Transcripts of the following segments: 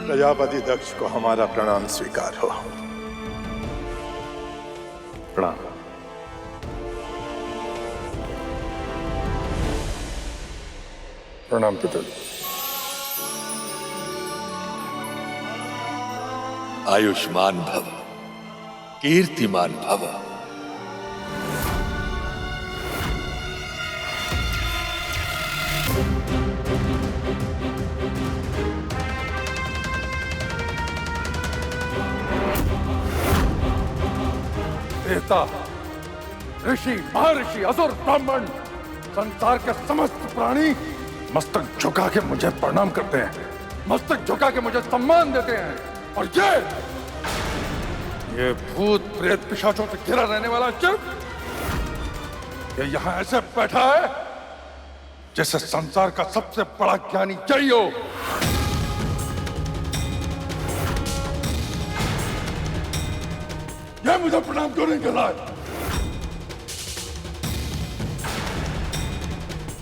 प्रजापति दक्ष को हमारा प्रणाम स्वीकार हो। प्रणाम। प्रणाम पिताजी। आयुष्मान भव, कीर्तिमान भव। देवता, ऋषि, महर्षि, असुर, ब्राह्मण, संसार के समस्त प्राणी मस्तक झुका के मुझे प्रणाम करते हैं, मस्तक झुका के मुझे सम्मान देते हैं। और ये भूत प्रेत पिशाचों से घिरा रहने वाला चिर ये यहां ऐसे बैठा है जैसे संसार का सबसे बड़ा ज्ञानी चाहिए हो। ये मुझे प्रणाम क्यों नहीं कर रहा है?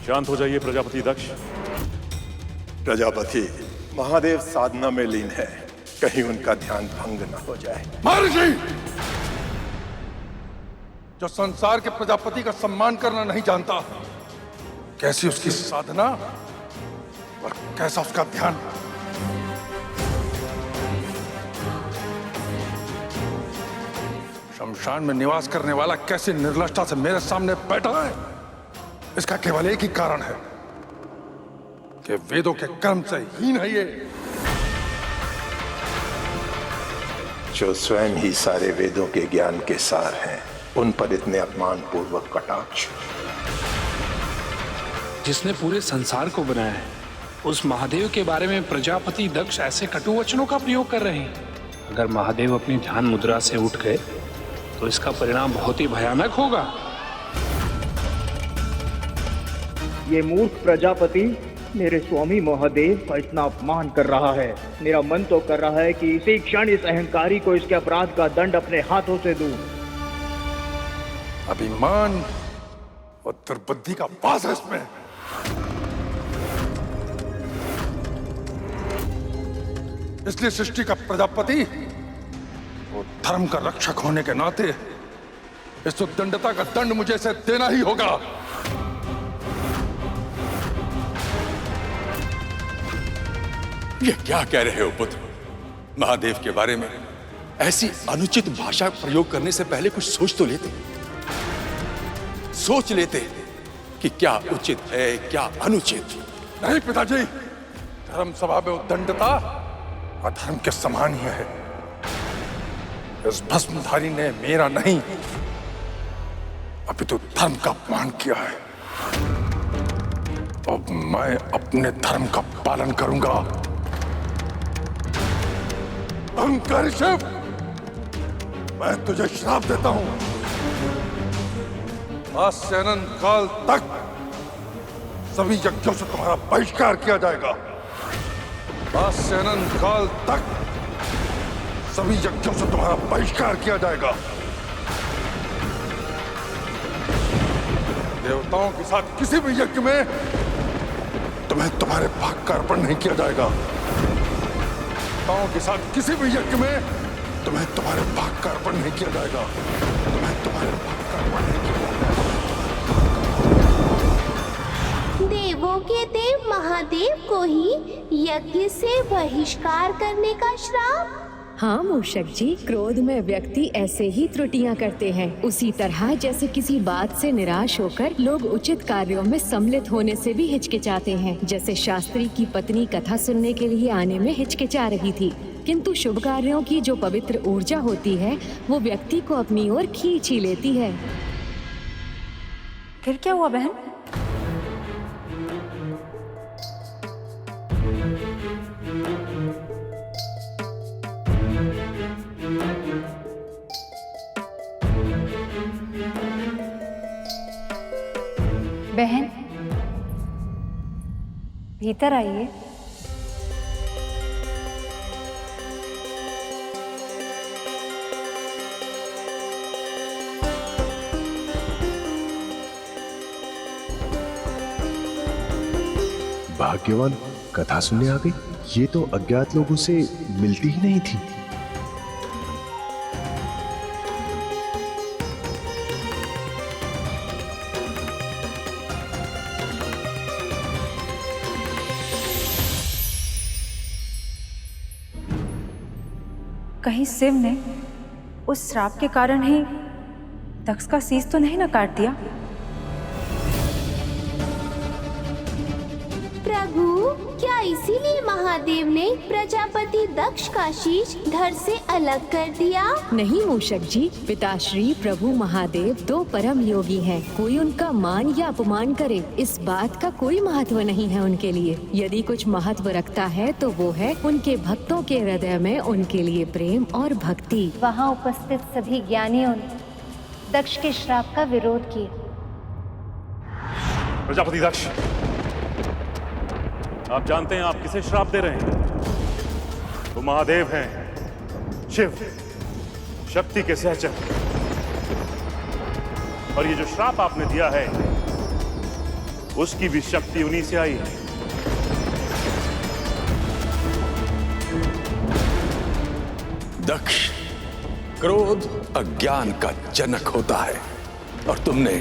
शांत हो जाइए प्रजापति दक्ष। प्रजापति, महादेव साधना में लीन है, कहीं उनका ध्यान भंग न हो जाए। महर्षि, जो संसार के प्रजापति का सम्मान करना नहीं जानता, कैसी उसकी साधना और कैसा उसका ध्यान। शमशान में निवास करने वाला कैसी निर्लजता से मेरे सामने बैठा है, इसका केवल एक ही कारण है कि वेदों के कर्म से हीन है ये। जो स्वयं ही सारे वेदों के ज्ञान के सार हैं, उन पर इतने अपमान पूर्वक कटाक्ष। जिसने पूरे संसार को बनाया है, उस महादेव के बारे में प्रजापति दक्ष ऐसे कटु वचनों का प्रयोग कर रहे हैं। अगर महादेव अपनी ध्यान मुद्रा से उठ गए तो इसका परिणाम बहुत ही भयानक होगा। ये मूर्ख प्रजापति मेरे स्वामी महादेव का इतना अपमान कर रहा है। मेरा मन तो कर रहा है कि इसी क्षण इस अहंकारी को इसके अपराध का दंड अपने हाथों से दूं। अभिमान और दुर्बुद्धि का वास है इसमें। इसलिए सृष्टि का प्रजापति वो धर्म का रक्षक होने के नाते इस उद्दंडता का दंड मुझे इसे देना ही होगा। ये क्या कह रहे हो पुत्र? महादेव के बारे में ऐसी अनुचित भाषा प्रयोग करने से पहले कुछ सोच तो लेते, सोच लेते कि क्या उचित है क्या अनुचित। नहीं पिताजी, धर्म सभा में उद्दंडता अधर्म के समान ही है। इस भस्मधारी ने मेरा नहीं अभी तो धर्म का अपमान किया है। अब मैं अपने धर्म का पालन करूंगा। अहंकारी शिव, मैं तुझे श्राप देता हूं। आज से अनंत काल तक सभी यज्ञों से तुम्हारा बहिष्कार किया जाएगा। आज से अनंत काल तक सभी यज्ञों से तुम्हारा बहिष्कार किया जाएगा। देवताओं के साथ किसी भी यज्ञ में तुम्हें तुम्हारे भाग का अर्पण नहीं किया जाएगा। देवताओं के साथ किसी भी यज्ञ में तुम्हें तुम्हारे भाग का अर्पण नहीं किया जाएगा। तुम्हें तुम्हारे भाग का अर्पण नहीं किया जाएगा। देवों के देव महादेव को ही यज्ञ से बहिष्कार करने का श्राप। हाँ मूषक जी, क्रोध में व्यक्ति ऐसे ही त्रुटियां करते हैं। उसी तरह जैसे किसी बात से निराश होकर लोग उचित कार्यों में सम्मिलित होने से भी हिचकिचाते हैं। जैसे शास्त्री की पत्नी कथा सुनने के लिए आने में हिचकिचा रही थी, किंतु शुभ कार्यों की जो पवित्र ऊर्जा होती है वो व्यक्ति को अपनी ओर खींच ही लेती है। फिर क्या हुआ बहन? बहन भीतर आइए। भाग्यवान कथा सुनने आ गई। ये तो अज्ञात लोगों से मिलती ही नहीं थी। कहीं शिव ने उस श्राप के कारण ही दक्ष का शीश तो नहीं न काट दिया? प्रभु, क्या इसीलिए महादेव ने प्रजापति दक्ष का शीश धड़ से अलग कर दिया? नहीं मूषक जी, पिताश्री प्रभु महादेव दो परम योगी हैं। कोई उनका मान या अपमान करे, इस बात का कोई महत्व नहीं है उनके लिए। यदि कुछ महत्व रखता है तो वो है उनके भक्तों के हृदय में उनके लिए प्रेम और भक्ति। वहाँ उपस्थित सभी ज्ञानियों ने दक्ष के श्राप का विरोध किया। प्रजापति दक्ष, आप जानते हैं आप किसे श्राप दे रहे हैं? वो महादेव हैं, शिव, शक्ति के सहचर। और ये जो श्राप आपने दिया है उसकी भी शक्ति उन्हीं से आई है। दक्ष, क्रोध अज्ञान का जनक होता है और तुमने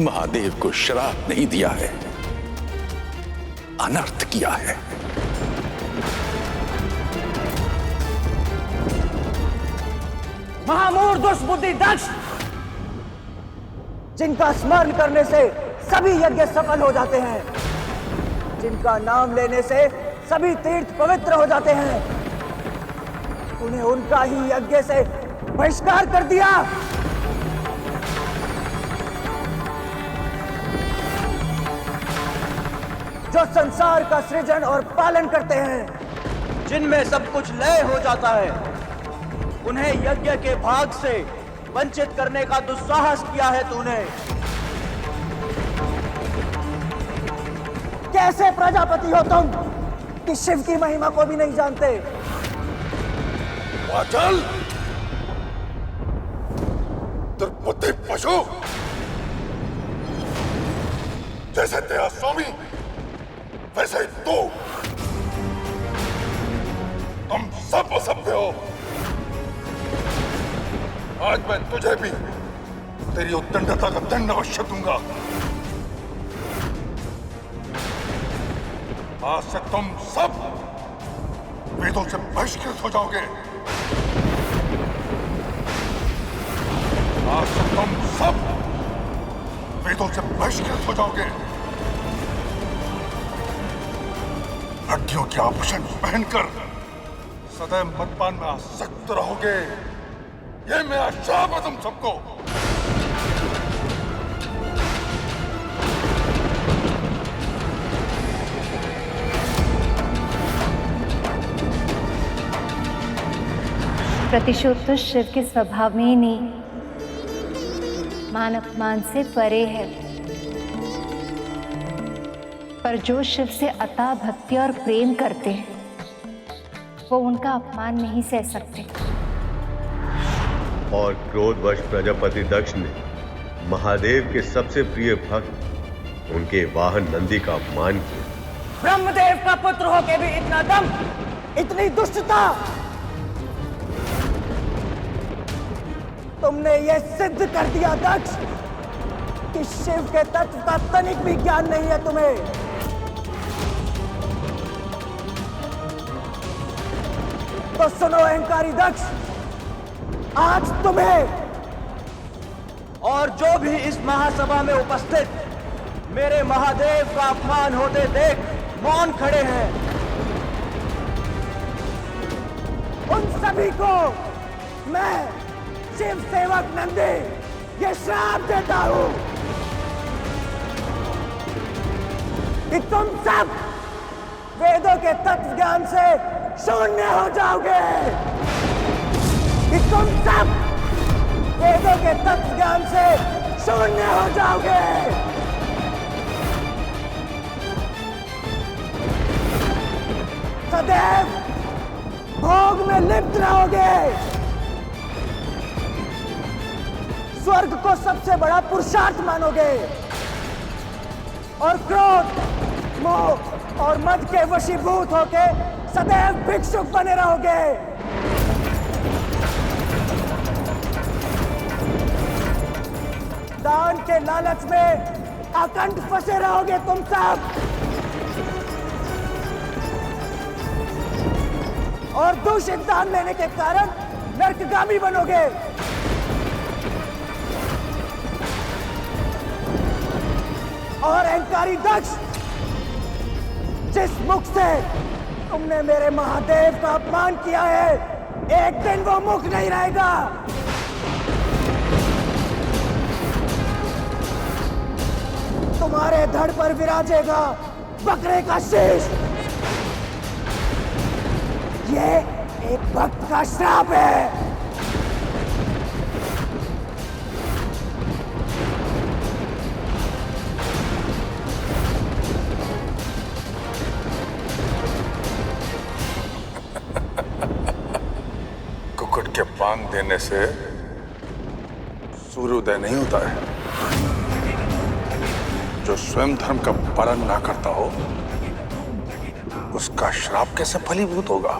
महादेव को श्राप नहीं दिया है, अनर्थ किया है। महामूढ़ दुष्बुद्धि दक्ष, जिनका स्मरण करने से सभी यज्ञ सफल हो जाते हैं, जिनका नाम लेने से सभी तीर्थ पवित्र हो जाते हैं, उन्हें उनका ही यज्ञ से बहिष्कार कर दिया। जो संसार का सृजन और पालन करते हैं, जिनमें सब कुछ लय हो जाता है, उन्हें यज्ञ के भाग से वंचित करने का दुस्साहस किया है तूने। कैसे प्रजापति हो तुम कि शिव की महिमा को भी नहीं जानते? चल दुर्बुद्धि पशु, जैसे तेरा स्वामी वैसे ही तू, तुम सब असभ्य हो। आज मैं तुझे भी तेरी उद्दंडता का दंड अवश्य दूंगा। आज से तुम सब वेदों से बहिष्कृत हो जाओगे। आज से तुम सब वेदों से बहिष्कृत हो जाओगे। हड्डियों के आभूषण पहनकर सदैव मदपान में आसक्त रहोगे। ये मेरा श्राप है तुम सबको। प्रतिशोध तो शिव के स्वभाव में ही नहीं, मान अपमान से परे है। पर जो शिव से अतः भक्ति और प्रेम करते हैं, वो उनका अपमान नहीं सह सकते। और क्रोधवश प्रजापति दक्ष ने महादेव के सबसे प्रिय भक्त उनके वाहन नंदी का अपमान किया। ब्रह्मदेव का पुत्र होके भी इतना दम, इतनी दुष्टता! तुमने ये सिद्ध कर दिया दक्ष कि शिव के तत्व का तनिक भी ज्ञान नहीं है तुम्हें। तो सुनो अहंकारी दक्ष, आज तुम्हें और जो भी इस महासभा में उपस्थित मेरे महादेव का अपमान होते देख मौन खड़े हैं, उन सभी को मैं शिव सेवक नंदी ये श्राप देता हूं कि तुम सब वेदों के तत्व ज्ञान से शून्य हो जाओगे, कि तुम सब वेदों के तत्व ज्ञान से शून्य हो जाओगे। सदैव भोग में लिप्त रहोगे, स्वर्ग को सबसे बड़ा पुरुषार्थ मानोगे और क्रोध मोह और मद के वशीभूत होके सदैव भिक्षुक बने रहोगे। दान के लालच में अखंड फंसे रहोगे तुम सब, और दूषित दान लेने के कारण नरकगामी बनोगे। और अहंकारी दक्ष, जिस मुख से तुमने मेरे महादेव का अपमान किया है, एक दिन वो मुख नहीं रहेगा। तुम्हारे धड़ पर विराजेगा बकरे का शीश। ये एक भक्त का श्राप है। कुकुट के बांग देने से सूर्योदय नहीं होता है। जो स्वयं धर्म का पालन ना करता हो, उसका श्राप कैसे फलीभूत होगा?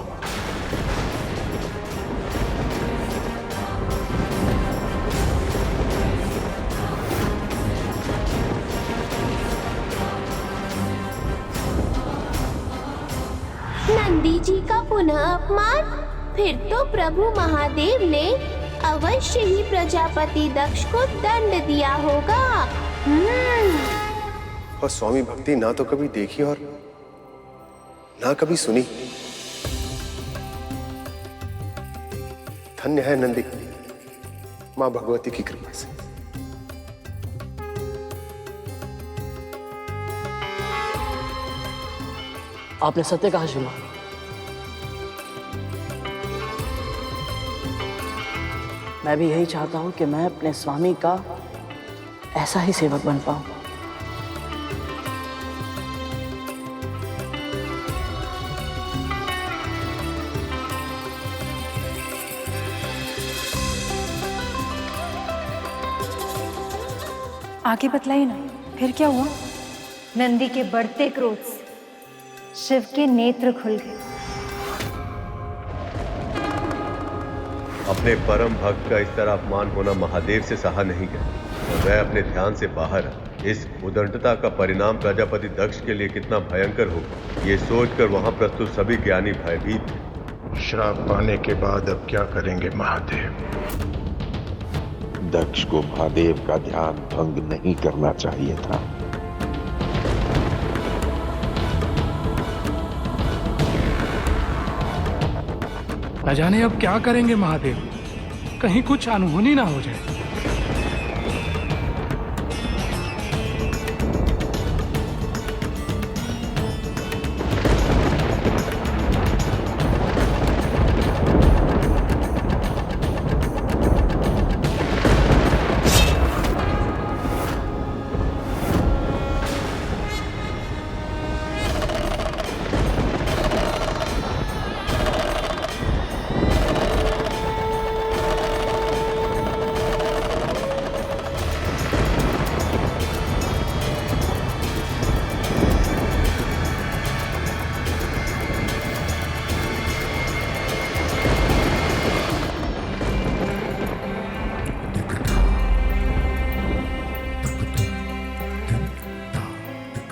नंदी जी का पुनः अपमान? फिर तो प्रभु महादेव ने अवश्य ही प्रजापति दक्ष को दंड दिया होगा। और स्वामी भक्ति ना तो कभी देखी और ना कभी सुनी। धन्य है नंदी मां भगवती की कृपा से। आपने सत्य कहा शिवा। मैं भी यही चाहता हूं कि मैं अपने स्वामी का ऐसा ही सेवक बन पाऊं। आगे बतलाइए ना, फिर क्या हुआ? नंदी के बढ़ते क्रोध से शिव के नेत्र खुल गए। अपने परम भक्त का इस तरह अपमान होना महादेव से सहा नहीं गया और वह अपने ध्यान से बाहर आ। इस उदंडता का परिणाम प्रजापति दक्ष के लिए कितना भयंकर होगा, ये सोचकर वहां प्रस्तुत सभी ज्ञानी भयभीत थे। श्राप पाने के बाद अब क्या करेंगे महादेव? दक्ष को महादेव का ध्यान भंग नहीं करना चाहिए था। न जाने अब क्या करेंगे महादेव, कहीं कुछ अनहोनी ना हो जाए।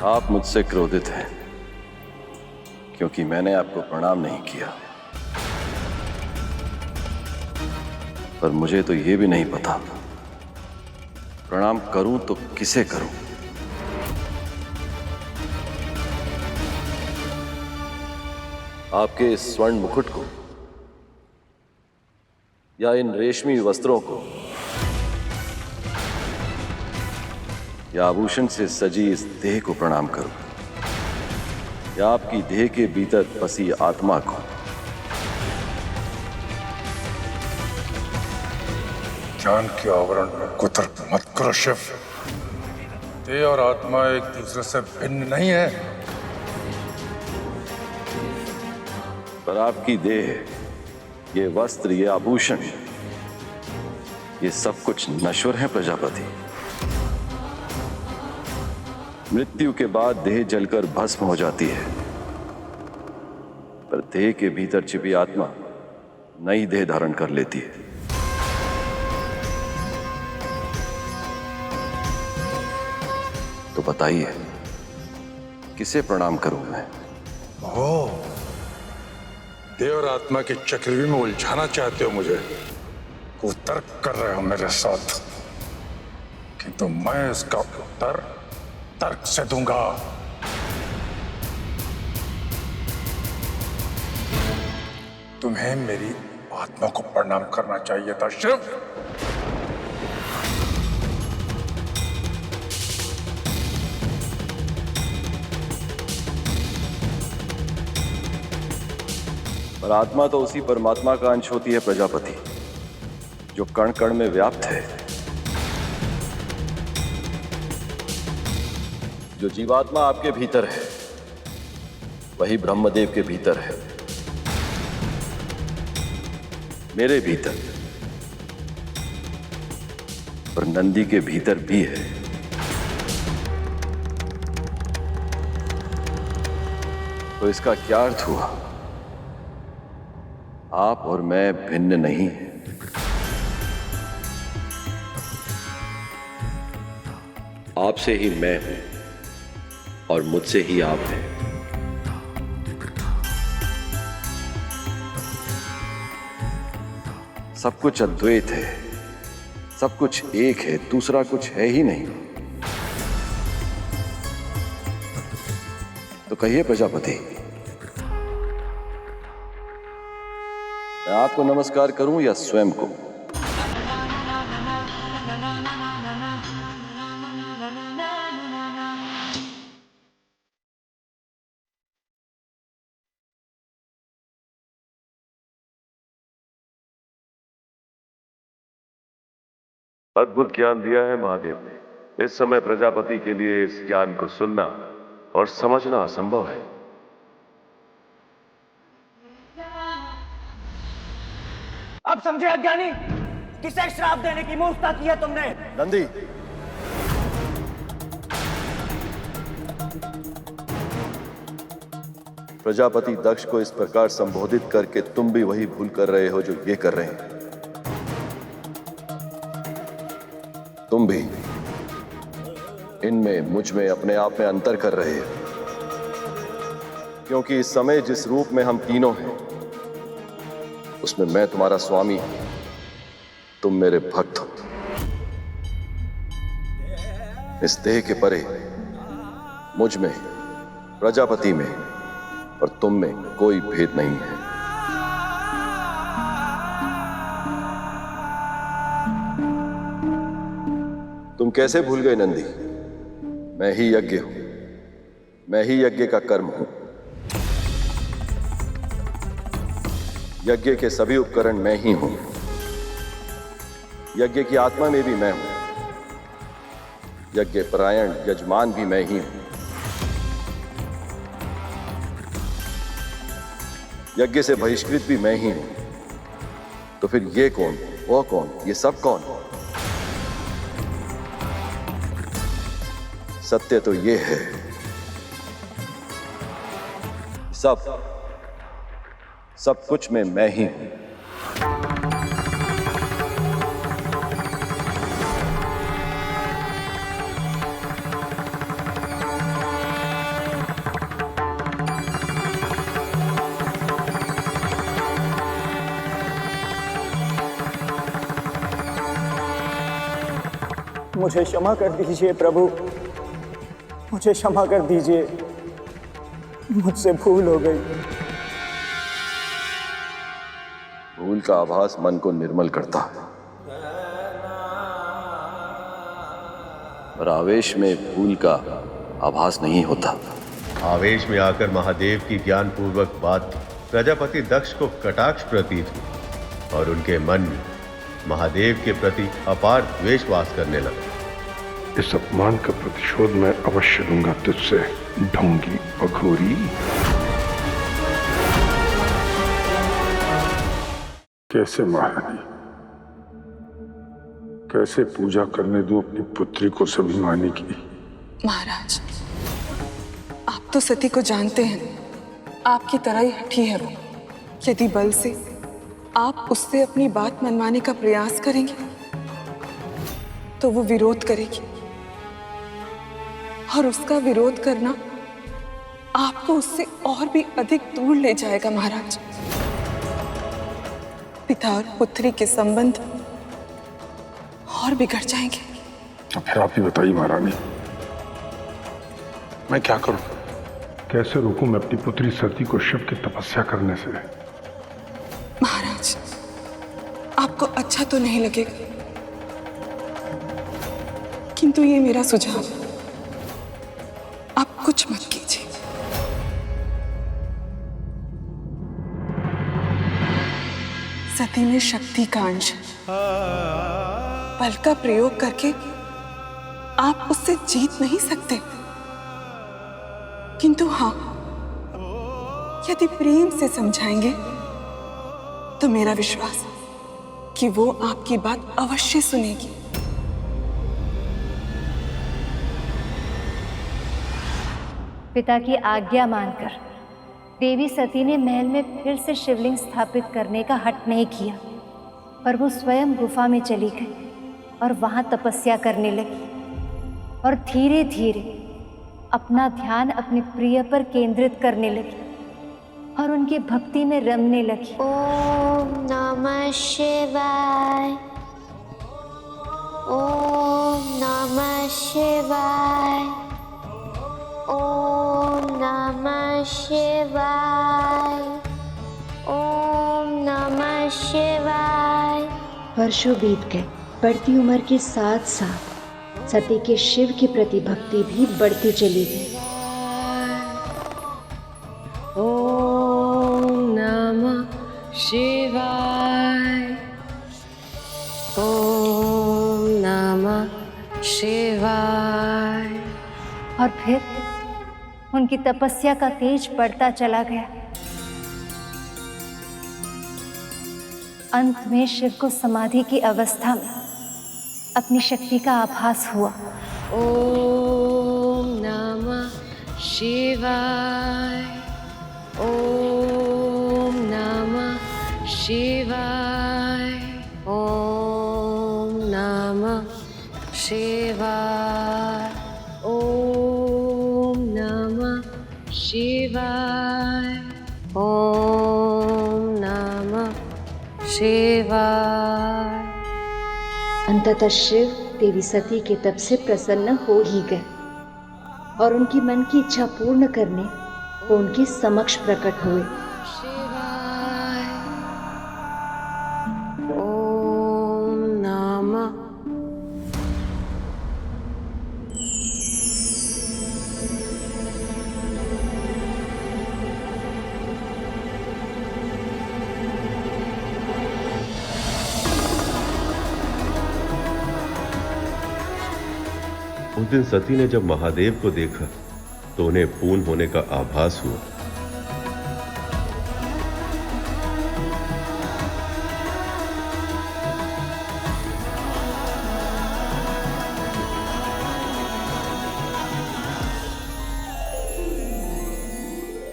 आप मुझसे क्रोधित हैं क्योंकि मैंने आपको प्रणाम नहीं किया, पर मुझे तो यह भी नहीं पता प्रणाम करूं तो किसे करूं। आपके इस स्वर्ण मुकुट को या इन रेशमी वस्त्रों को या आभूषण से सजी इस देह को प्रणाम करूं, या आपकी देह के भीतर बसी आत्मा को? ज्ञान के आवरण में कुतर्क मत करो शिव। देह और आत्मा एक दूसरे से भिन्न नहीं है। पर आपकी देह, ये वस्त्र, ये आभूषण, ये सब कुछ नश्वर है प्रजापति। मृत्यु के बाद देह जलकर भस्म हो जाती है, पर देह के भीतर छिपी आत्मा नई देह धारण कर लेती है। तो बताइए, किसे प्रणाम करूं मैं? ओह, देव और आत्मा के चक्रव्यूह में उलझाना चाहते हो मुझे? वो तर्क कर रहे हो मेरे साथ, किंतु मैं इसका उत्तर तर्क से दूंगा। तुम्हें मेरी आत्मा को प्रणाम करना चाहिए था शिव। पर आत्मा तो उसी परमात्मा का अंश होती है प्रजापति, जो कण कण में व्याप्त है। जो जीवात्मा आपके भीतर है वही ब्रह्मदेव के भीतर है, मेरे भीतर, और नंदी के भीतर भी है। तो इसका क्या अर्थ हुआ? आप और मैं भिन्न नहीं हैं। आपसे ही मैं हूं और मुझसे ही आप हैं। सब कुछ अद्वैत है, सब कुछ एक है, दूसरा कुछ है ही नहीं। तो कहिए प्रजापति, मैं आपको नमस्कार करूं या स्वयं को? अद्भुत ज्ञान दिया है महादेव ने। इस समय प्रजापति के लिए इस ज्ञान को सुनना और समझना असंभव है। अब समझे अज्ञानी, किसे श्राप देने की मूर्खता की है तुमने? नंदी, प्रजापति दक्ष को इस प्रकार संबोधित करके तुम भी वही भूल कर रहे हो जो ये कर रहे हैं। तुम भी इनमें, मुझ में, अपने आप में अंतर कर रहे हो, क्योंकि इस समय जिस रूप में हम तीनों हैं उसमें मैं तुम्हारा स्वामी हूं, तुम मेरे भक्त हो। इस देह के परे मुझ में, प्रजापति में और तुम में कोई भेद नहीं है। तुम कैसे भूल गए नंदी? मैं ही यज्ञ हूं, मैं ही यज्ञ का कर्म हूं। यज्ञ के सभी उपकरण मैं ही हूं। यज्ञ की आत्मा में भी मैं हूं। यज्ञ परायण यजमान भी मैं ही हूं। यज्ञ से बहिष्कृत भी मैं ही हूं। तो फिर ये कौन, वो कौन, ये सब कौन? सत्य तो ये है, सब कुछ में मैं ही हूं। मुझे क्षमा कर दीजिए प्रभु, मुझे क्षमा कर दीजिए, मुझसे भूल हो गई। भूल का आभास मन को निर्मल करता है, पर आवेश में भूल का आभास नहीं होता। आवेश में आकर महादेव की ज्ञान पूर्वक बात प्रजापति दक्ष को कटाक्ष प्रतीत हुई और उनके मन में महादेव के प्रति अपार द्वेष वास करने लगा। इस अपमान का प्रतिशोध मैं अवश्य लूंगा तुझसे, ढोंगी अघोरी। कैसे महारानी, कैसे पूजा करने दूं अपनी पुत्री को स्वाभिमानी की? महाराज, आप तो सती को जानते हैं, आपकी तरह ही हठी है वो। यदि बल से आप उससे अपनी बात मनवाने का प्रयास करेंगे तो वो विरोध करेगी, और उसका विरोध करना आपको उससे और भी अधिक दूर ले जाएगा महाराज। पिता और पुत्री के संबंध और बिगड़ जाएंगे। तो फिर आप ही बताइए महारानी, मैं क्या करूं? कैसे रोकूं मैं अपनी पुत्री सती को शिव की तपस्या करने से? महाराज, आपको अच्छा तो नहीं लगेगा, किंतु ये मेरा सुझाव है, आप कुछ मत कीजिए। सती में शक्ति का अंश है। बल का प्रयोग करके आप उससे जीत नहीं सकते, किंतु हाँ, यदि प्रेम से समझाएंगे तो मेरा विश्वास है कि वो आपकी बात अवश्य सुनेगी। पिता की आज्ञा मानकर देवी सती ने महल में फिर से शिवलिंग स्थापित करने का हठ नहीं किया, पर वो स्वयं गुफा में चली गई और वहां तपस्या करने लगी और धीरे धीरे अपना ध्यान अपने प्रिय पर केंद्रित करने लगी और उनकी भक्ति में रमने लगी। ओम नमः शिवाय, ओम नमः शिवाय, ओम नमः शिवाय, ओम नमः शिवाय। वर्षों बीत गए। बढ़ती उम्र के साथ साथ सती के शिव के प्रति भक्ति भी बढ़ती चली गई। ओम नमः शिवाय, ओम नमः शिवाय। और फिर उनकी तपस्या का तेज बढ़ता चला गया। अंत में शिव को समाधि की अवस्था में अपनी शक्ति का आभास हुआ। ओम नमः शिवाय, ओम नमः शिवाय, ओम नमः शिवाय, ओम नमः शिवाय, ओम नमः शिवाय। अंततः शिव देवी सती के तप से प्रसन्न हो ही गए और उनकी मन की इच्छा पूर्ण करने वो उनके समक्ष प्रकट हुए। ओम नमः। उस दिन सती ने जब महादेव को देखा तो उन्हें पूर्ण होने का आभास हुआ।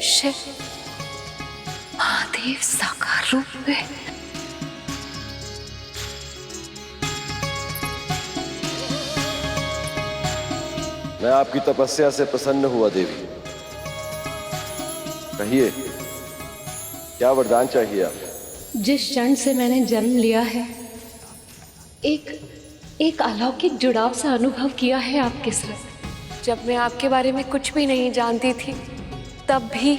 शिव महादेव साकार रूप में। मैं आपकी तपस्या से प्रसन्न हुआ देवी। कहिए, क्या वरदान चाहिए आप? जिस क्षण से मैंने जन्म लिया है, एक अलौकिक जुड़ाव सा अनुभव किया है आपके साथ। जब मैं आपके बारे में कुछ भी नहीं जानती थी, तब भी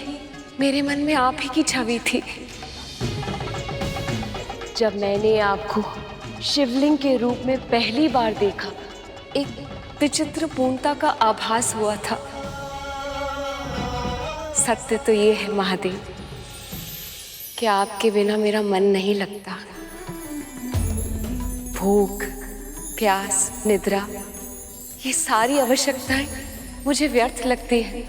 मेरे मन में आप ही की छवि थी। जब मैंने आपको शिवलिंग के रूप में पहली बार देखा, एक विचित्र पूर्णता का आभास हुआ था। सत्य तो ये है महादेव कि आपके बिना मेरा मन नहीं लगता। भूख, प्यास, निद्रा, ये सारी आवश्यकताएं मुझे व्यर्थ लगती है।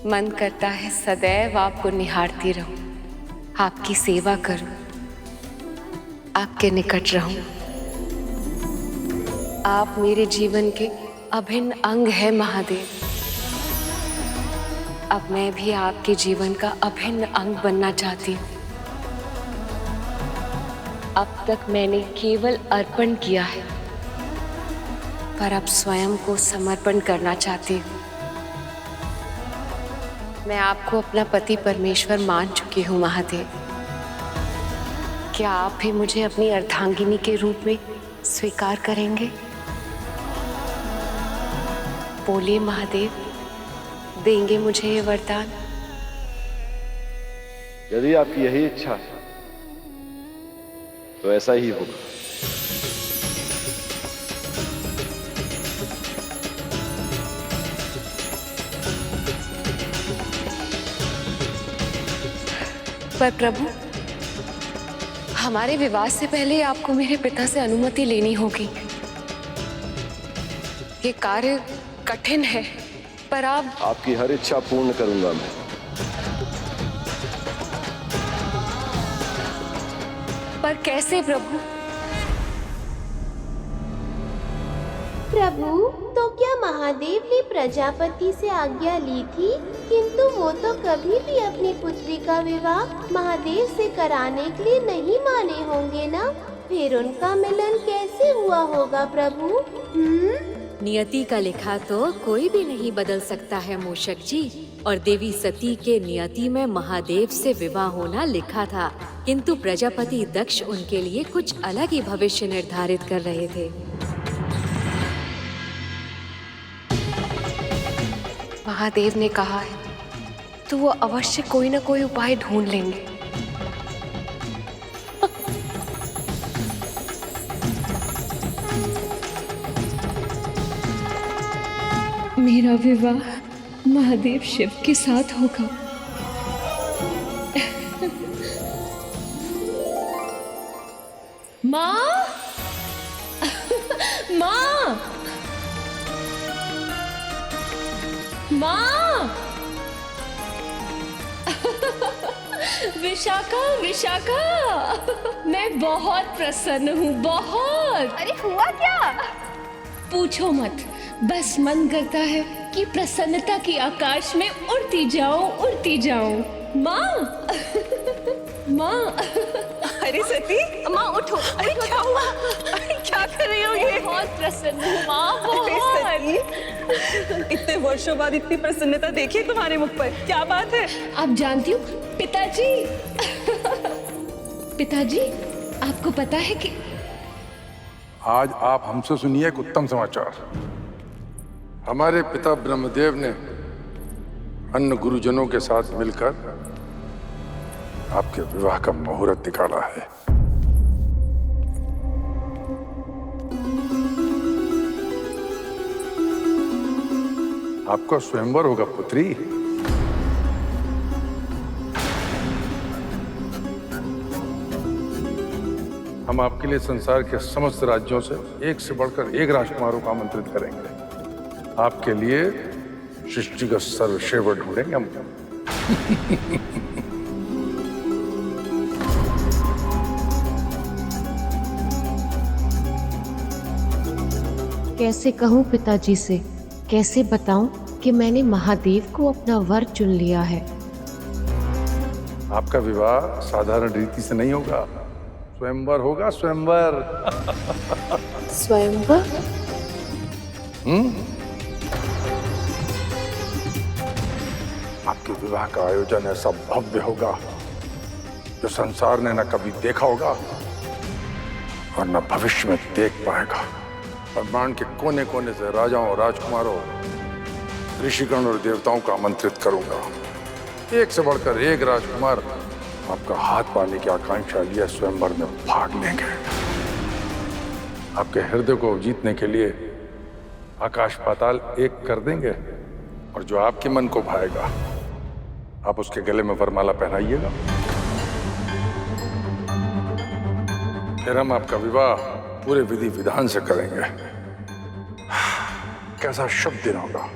मन करता है सदैव आपको निहारती रहूं, आपकी सेवा करूं, आपके निकट रहूं। आप मेरे जीवन के अभिन्न अंग है महादेव। अब मैं भी आपके जीवन का अभिन्न अंग बनना चाहती हूँ। अब तक मैंने केवल अर्पण किया है, पर अब स्वयं को समर्पण करना चाहती हूँ। मैं आपको अपना पति परमेश्वर मान चुकी हूँ महादेव। क्या आप भी मुझे अपनी अर्धांगिनी के रूप में स्वीकार करेंगे? बोलिए महादेव, देंगे मुझे ये वरदान? यदि आपकी यही इच्छा है तो ऐसा ही होगा। पर प्रभु, हमारे विवाह से पहले आपको मेरे पिता से अनुमति लेनी होगी। ये कार्य कठिन है, पर आपकी हर इच्छा पूर्ण करूंगा मैं। पर कैसे प्रभु? प्रभु, तो क्या महादेव ने प्रजापति से आज्ञा ली थी? किंतु वो तो कभी भी अपनी पुत्री का विवाह महादेव से कराने के लिए नहीं माने होंगे ना? फिर उनका मिलन कैसे हुआ होगा प्रभु? नियति का लिखा तो कोई भी नहीं बदल सकता है मूषक जी। और देवी सती के नियति में महादेव से विवाह होना लिखा था, किंतु प्रजापति दक्ष उनके लिए कुछ अलग ही भविष्य निर्धारित कर रहे थे। महादेव ने कहा है तो वो अवश्य कोई न कोई उपाय ढूंढ लेंगे। मेरा विवाह महादेव शिव के साथ होगा। माँ, माँ, माँ, विशाखा, विशाखा, मैं बहुत प्रसन्न हूँ, बहुत। अरे हुआ क्या? पूछो मत, बस मन करता है कि प्रसन्नता की आकाश में उड़ती जाऊं, उड़ती जाऊं। माँ, माँ। अरे सती, माँ उठो। अरे क्या हुआ? अरे क्या कर रही हो ये? बहुत प्रसन्न हूँ माँ, बहुत। इतने वर्षों बाद इतनी प्रसन्नता देखी तुम्हारे मुख पर, क्या बात है? आप जानती हो पिताजी, पिताजी, आपको पता है कि आज आप हमसे सुनिए एक उत्तम समाचार। हमारे पिता ब्रह्मदेव ने अन्य गुरुजनों के साथ मिलकर आपके विवाह का मुहूर्त निकाला है। आपका स्वयंवर होगा पुत्री। हम आपके लिए संसार के समस्त राज्यों से एक से बढ़कर एक राजकुमारों को आमंत्रित करेंगे। आपके लिए सृष्टि का सर्वश्रेष्ठ ढूंढेंगे हम। कैसे कहूँ पिताजी से, कैसे बताऊं कि मैंने महादेव को अपना वर चुन लिया है। आपका विवाह साधारण रीति से नहीं होगा, स्वयंवर होगा, स्वयंवर। स्वयंवर? आपके विवाह का आयोजन ऐसा भव्य होगा जो संसार ने न कभी देखा होगा और न भविष्य में देख पाएगा। ब्रह्मांड के कोने कोने से राजाओं, राजकुमारों, ऋषिगण और देवताओं को आमंत्रित करूंगा। एक से बढ़कर एक राजकुमार आपका हाथ पाने की आकांक्षा लिए स्वयंवर में भाग लेंगे। आपके हृदय को जीतने के लिए आकाश पाताल एक कर देंगे और जो आपके मन को भाएगा आप उसके गले में वरमाला पहनाइएगा। फिर हम आपका विवाह पूरे विधि विधान से करेंगे। कैसा शुभ दिन होगा,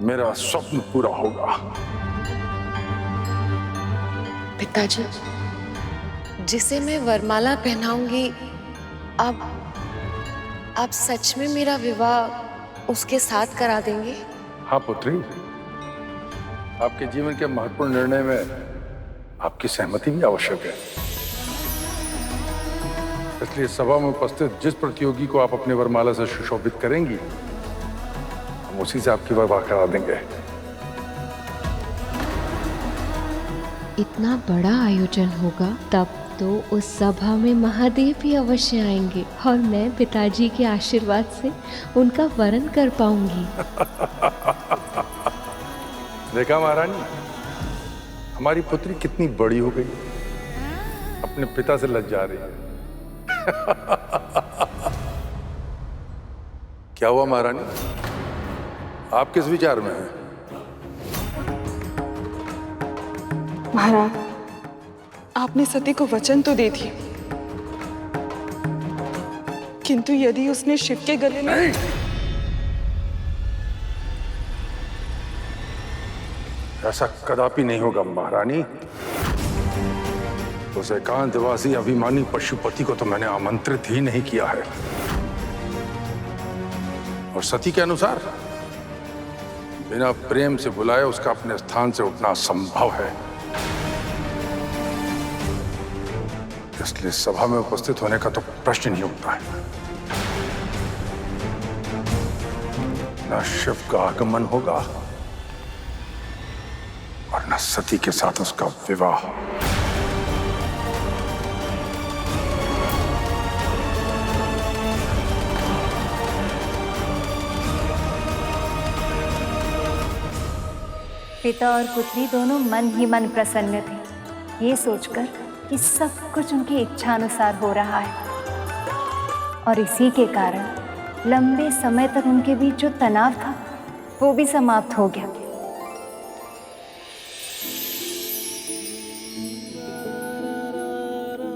मेरा स्वप्न पूरा होगा। पिताजी, जिसे मैं वरमाला पहनाऊंगी, अब आप सच में मेरा विवाह उसके साथ करा देंगे? हाँ पुत्री, आपके जीवन के महत्वपूर्ण निर्णय में आपकी सहमति भी आवश्यक है। इसलिए सभा में उपस्थित जिस प्रतियोगी को आप अपने वरमाला से सुशोभित करेंगी, हम उसी से आपकी विवाह करा देंगे। इतना बड़ा आयोजन होगा, तब तो उस सभा में महादेव भी अवश्य आएंगे और मैं पिताजी के आशीर्वाद से उनका वरण कर पाऊंगी। देखा महारानी, हमारी पुत्री कितनी बड़ी हो गई, अपने पिता से लज जा रही है। क्या हुआ महारानी, आप किस विचार में हैं? महाराज, आपने सती को वचन तो दे दिया, किंतु यदि उसने शिव के गले में ऐसा कदापि नहीं होगा महारानी। उस एकांतवासी अभिमानी पशुपति को तो मैंने आमंत्रित ही नहीं किया है। और सती के अनुसार बिना प्रेम से बुलाए उसका अपने स्थान से उठना असंभव है। इसलिए सभा में उपस्थित होने का तो प्रश्न नहीं उठता है। न शिव का आगमन होगा और न सती के साथ उसका विवाह। पिता और पुत्री दोनों मन ही मन प्रसन्न थे, ये सोचकर कि सब कुछ उनकी इच्छानुसार हो रहा है। और इसी के कारण लंबे समय तक उनके बीच जो तनाव था वो भी समाप्त हो गया।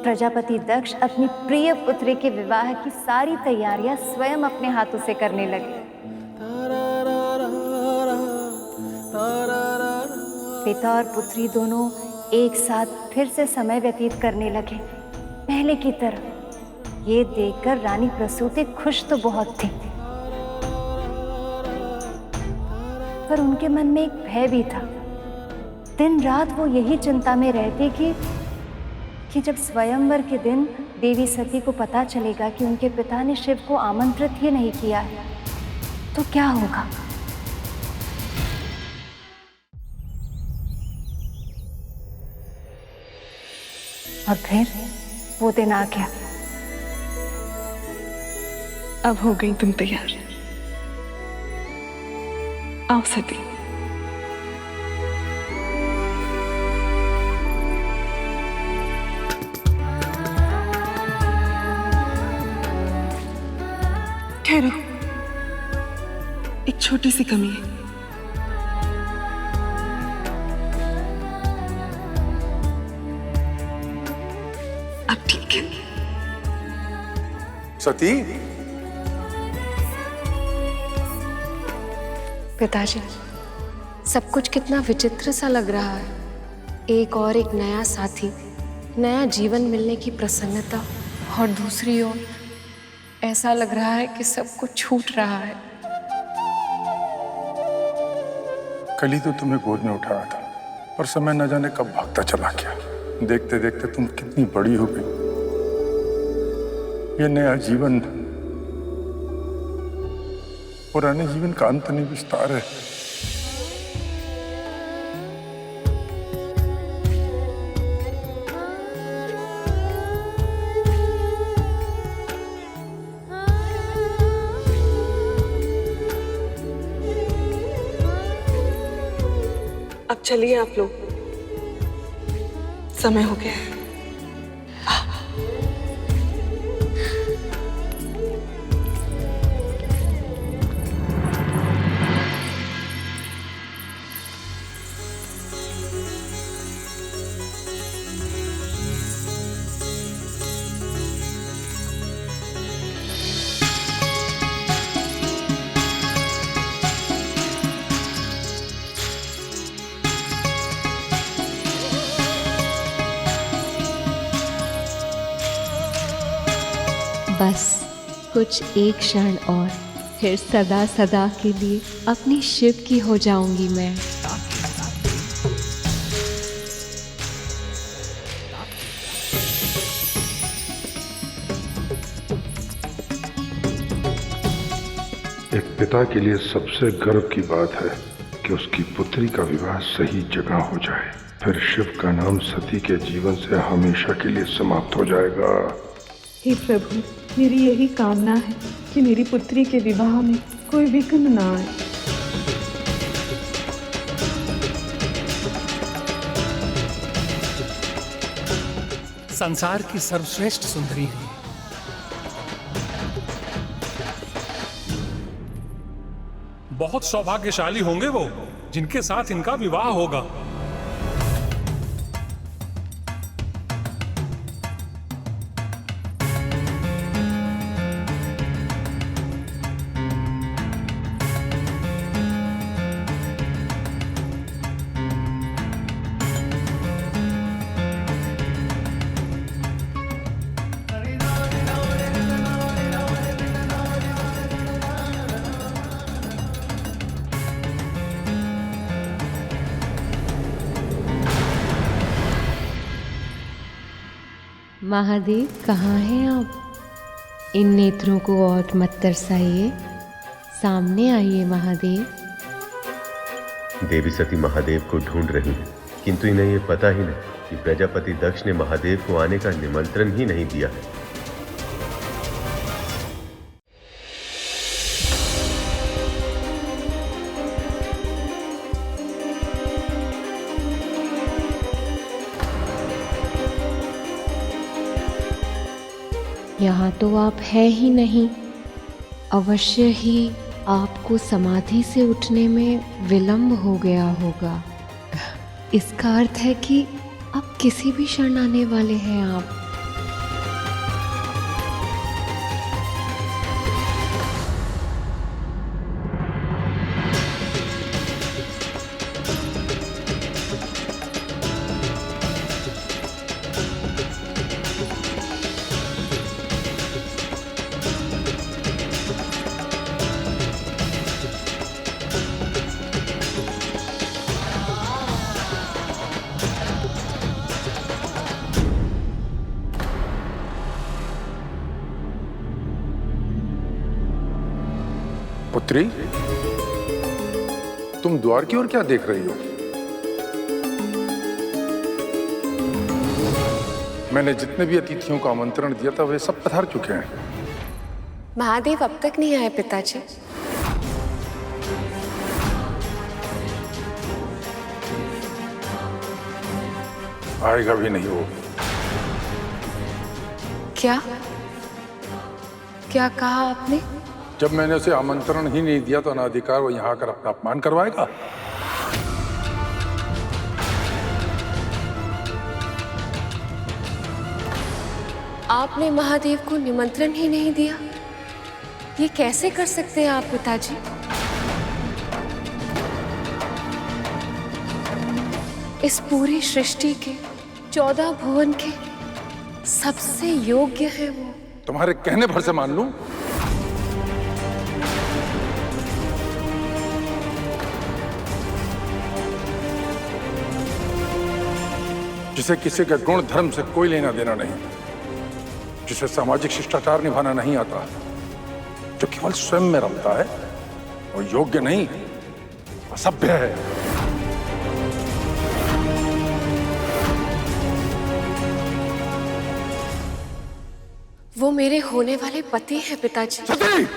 प्रजापति दक्ष अपनी प्रिय पुत्री के विवाह की सारी तैयारियां स्वयं अपने हाथों से करने लगे। पिता और पुत्री दोनों एक साथ फिर से समय व्यतीत करने लगे, पहले की तरह। ये देखकर रानी प्रसूति खुश तो बहुत थी, पर उनके मन में एक भय भी था। दिन रात वो यही चिंता में रहती कि जब स्वयंवर के दिन देवी सती को पता चलेगा कि उनके पिता ने शिव को आमंत्रित ही नहीं किया है, तो क्या होगा। और फिर वो दिन आ गया। अब हो गई तुम तैयार। आओ सती। ठहरो, एक छोटी सी कमी है। अब ठीक है। सती, पिताजी, सब कुछ कितना विचित्र सा लग रहा है। एक नया साथी, नया जीवन मिलने की प्रसन्नता, और दूसरी ओर ऐसा लग रहा है कि सब कुछ छूट रहा है। कल ही तो तुम्हें गोद में उठाया था, पर समय न जाने कब भागता चला गया। देखते देखते तुम कितनी बड़ी हो गई। ये नया जीवन पुराने जीवन का अंत नहीं, विस्तार है। अब चलिए आप लोग, समय हो गया है। बस कुछ एक क्षण और, फिर सदा सदा के लिए अपनी शिव की हो जाऊंगी मैं। एक पिता के लिए सबसे गर्व की बात है कि उसकी पुत्री का विवाह सही जगह हो जाए, फिर शिव का नाम सती के जीवन से हमेशा के लिए समाप्त हो जाएगा। हे प्रभु, मेरी यही कामना है कि मेरी पुत्री के विवाह में कोई विघ्न ना आए। संसार की सर्वश्रेष्ठ सुंदरी है। बहुत सौभाग्यशाली होंगे वो जिनके साथ इनका विवाह होगा। महादेव कहाँ हैं आप? इन नेत्रों को और मत तरसाइए, सामने आइए महादेव। देवी सती महादेव को ढूंढ रही है, किंतु इन्हें ये पता ही नहीं कि प्रजापति दक्ष ने महादेव को आने का निमंत्रण ही नहीं दिया है। यहाँ तो आप है ही नहीं। अवश्य ही आपको समाधि से उठने में विलंब हो गया होगा। इसका अर्थ है कि अब किसी भी क्षण आने वाले हैं आप। पुत्री, तुम द्वार की ओर क्या देख रही हो? मैंने जितने भी अतिथियों का आमंत्रण दिया था वे सब पधार चुके हैं। महादेव अब तक नहीं आए पिताजी। आएगा भी नहीं वो। क्या क्या कहा आपने? जब मैंने उसे आमंत्रण ही नहीं दिया तो अनाधिकार वो यहाँ आकर अपना अपमान करवाएगा। आपने महादेव को निमंत्रण ही नहीं दिया? ये कैसे कर सकते हैं आप पिताजी? इस पूरी सृष्टि के 14 भुवन के सबसे योग्य है वो। तुम्हारे कहने भर से मान लूं? जिसे किसी के गुण धर्म से कोई लेना देना नहीं, जिसे सामाजिक शिष्टाचार निभाना नहीं आता, जो केवल स्वयं में रमता है, वो योग्य नहीं, असभ्य है। वो मेरे होने वाले पति हैं पिताजी। सती!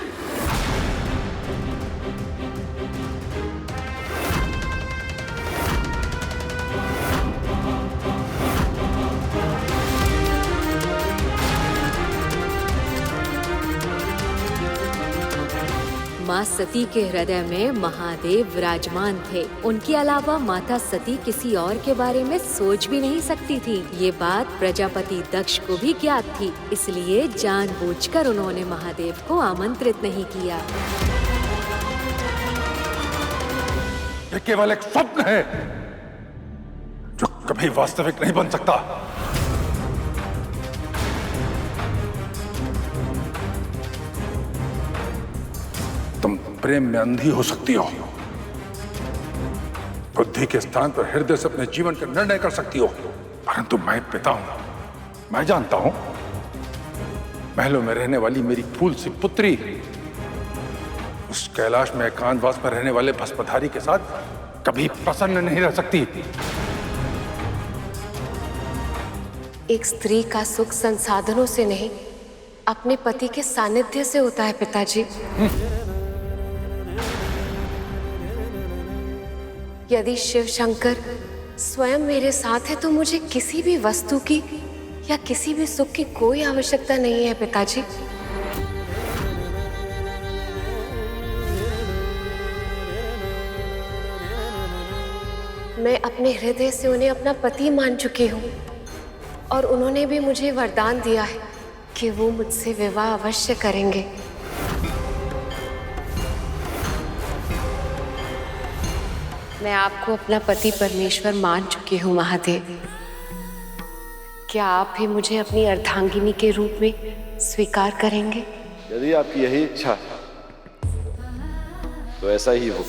माँ सती के हृदय में महादेव विराजमान थे। उनके अलावा माता सती किसी और के बारे में सोच भी नहीं सकती थी। ये बात प्रजापति दक्ष को भी ज्ञात थी, इसलिए जानबूझकर उन्होंने महादेव को आमंत्रित नहीं किया। ये केवल एक स्वप्न है जो कभी वास्तविक नहीं बन सकता। तुम प्रेम में अंधी हो सकती हो, बुद्धि के स्थान पर हृदय से अपने जीवन का निर्णय कर सकती हो, परंतु मैं पिता हूं। मैं जानता हूं महलों में रहने वाली मेरी फूल सी पुत्री उस कैलाश में एकांतवास में रहने वाले भस्मधारी के साथ कभी प्रसन्न नहीं रह सकती। एक स्त्री का सुख संसाधनों से नहीं, अपने पति के सानिध्य से होता है पिताजी। यदि शिव शंकर स्वयं मेरे साथ है तो मुझे किसी भी वस्तु की या किसी भी सुख की कोई आवश्यकता नहीं है पिताजी। मैं अपने हृदय से उन्हें अपना पति मान चुकी हूँ और उन्होंने भी मुझे वरदान दिया है कि वो मुझसे विवाह अवश्य करेंगे। मैं आपको अपना पति परमेश्वर मान चुकी हूँ महादेव। क्या आप भी मुझे अपनी अर्धांगिनी के रूप में स्वीकार करेंगे? यदि आपकी यही इच्छा है तो ऐसा ही हो।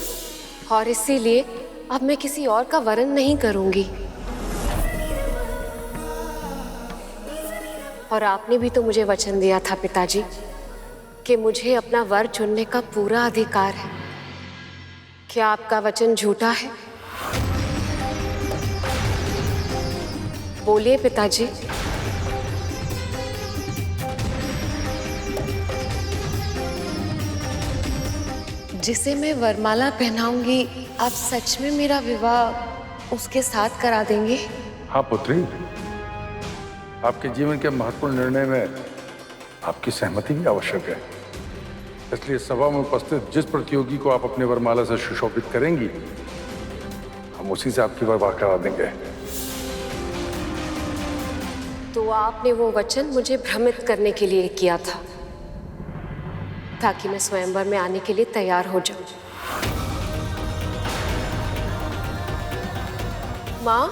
और इसीलिए अब मैं किसी और का वरण नहीं करूंगी। और आपने भी तो मुझे वचन दिया था पिताजी कि मुझे अपना वर चुनने का पूरा अधिकार है। क्या आपका वचन झूठा है? बोलिए पिताजी। जिसे मैं वरमाला पहनाऊंगी, आप सच में मेरा विवाह उसके साथ करा देंगे? हाँ पुत्री, आपके जीवन के महत्वपूर्ण निर्णय में आपकी सहमति भी आवश्यक है। इसलिए सभा में उपस्थित जिस प्रतियोगी को आप अपने वरमाला से सुशोभित करेंगी, हम उसी से आपकी विवाह करा देंगे। तो आपने वो वचन मुझे भ्रमित करने के लिए किया था, ताकि मैं स्वयंवर में आने के लिए तैयार हो जाऊं। माँ,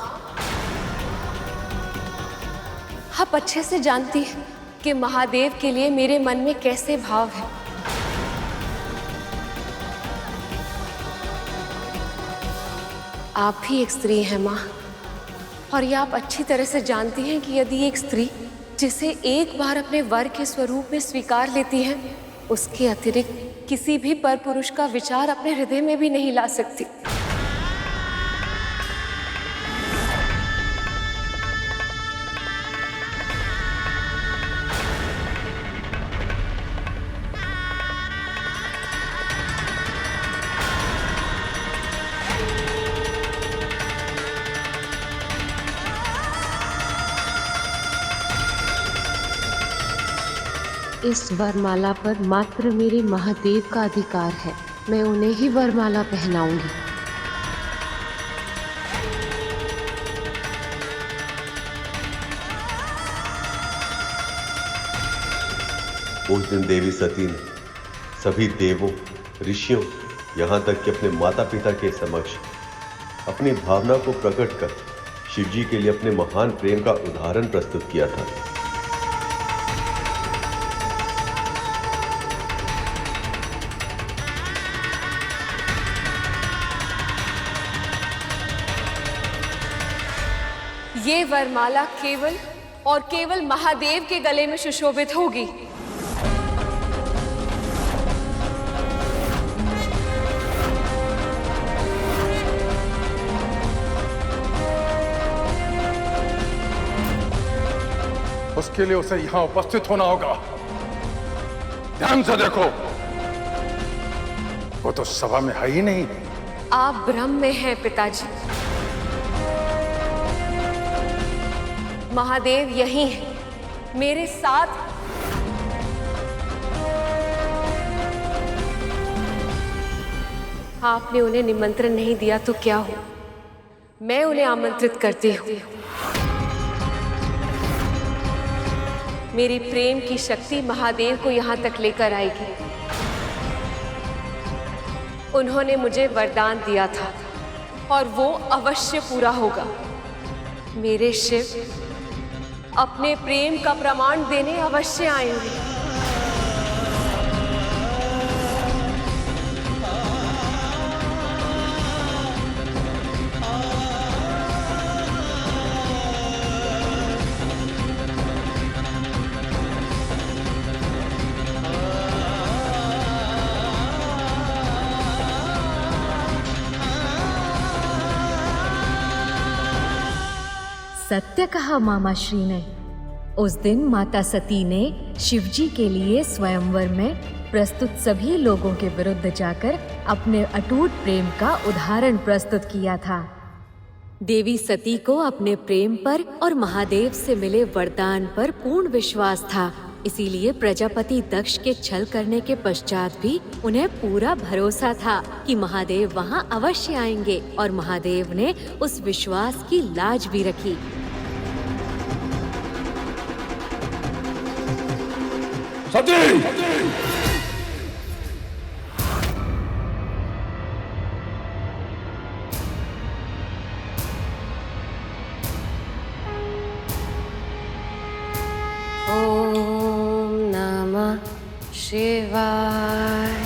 आप अच्छे से जानती हैं कि महादेव के लिए मेरे मन में कैसे भाव है। आप भी एक स्त्री हैं माँ, और ये आप अच्छी तरह से जानती हैं कि यदि एक स्त्री जिसे एक बार अपने वर के स्वरूप में स्वीकार लेती है, उसके अतिरिक्त किसी भी पर पुरुष का विचार अपने हृदय में भी नहीं ला सकती। इस वरमाला पर मात्र मेरे महादेव का अधिकार है। मैं उन्हें ही वरमाला पहनाऊंगी। उस दिन देवी सती ने सभी देवों, ऋषियों, यहाँ तक कि अपने माता पिता के समक्ष अपनी भावना को प्रकट कर शिवजी के लिए अपने महान प्रेम का उदाहरण प्रस्तुत किया था। ये वरमाला केवल और केवल महादेव के गले में सुशोभित होगी। उसके लिए उसे यहां उपस्थित होना होगा। ध्यान से देखो, वो तो सभा में है ही नहीं। आप भ्रम में हैं पिताजी। महादेव यही है, मेरे साथ। आपने उन्हें निमंत्रण नहीं दिया तो क्या हो, मैं उन्हें आमंत्रित करती हूँ। मेरी प्रेम की शक्ति महादेव को यहाँ तक लेकर आएगी। उन्होंने मुझे वरदान दिया था और वो अवश्य पूरा होगा। मेरे शिव अपने प्रेम का प्रमाण देने अवश्य आएंगे। सत्य कहा मामा श्री ने। उस दिन माता सती ने शिवजी के लिए स्वयंवर में प्रस्तुत सभी लोगों के विरुद्ध जाकर अपने अटूट प्रेम का उदाहरण प्रस्तुत किया था। देवी सती को अपने प्रेम पर और महादेव से मिले वरदान पर पूर्ण विश्वास था, इसीलिए प्रजापति दक्ष के छल करने के पश्चात भी उन्हें पूरा भरोसा था कि महादेव वहां अवश्य आएंगे, और महादेव ने उस विश्वास की लाज भी रखी। सती! ओम नमः शिवाय।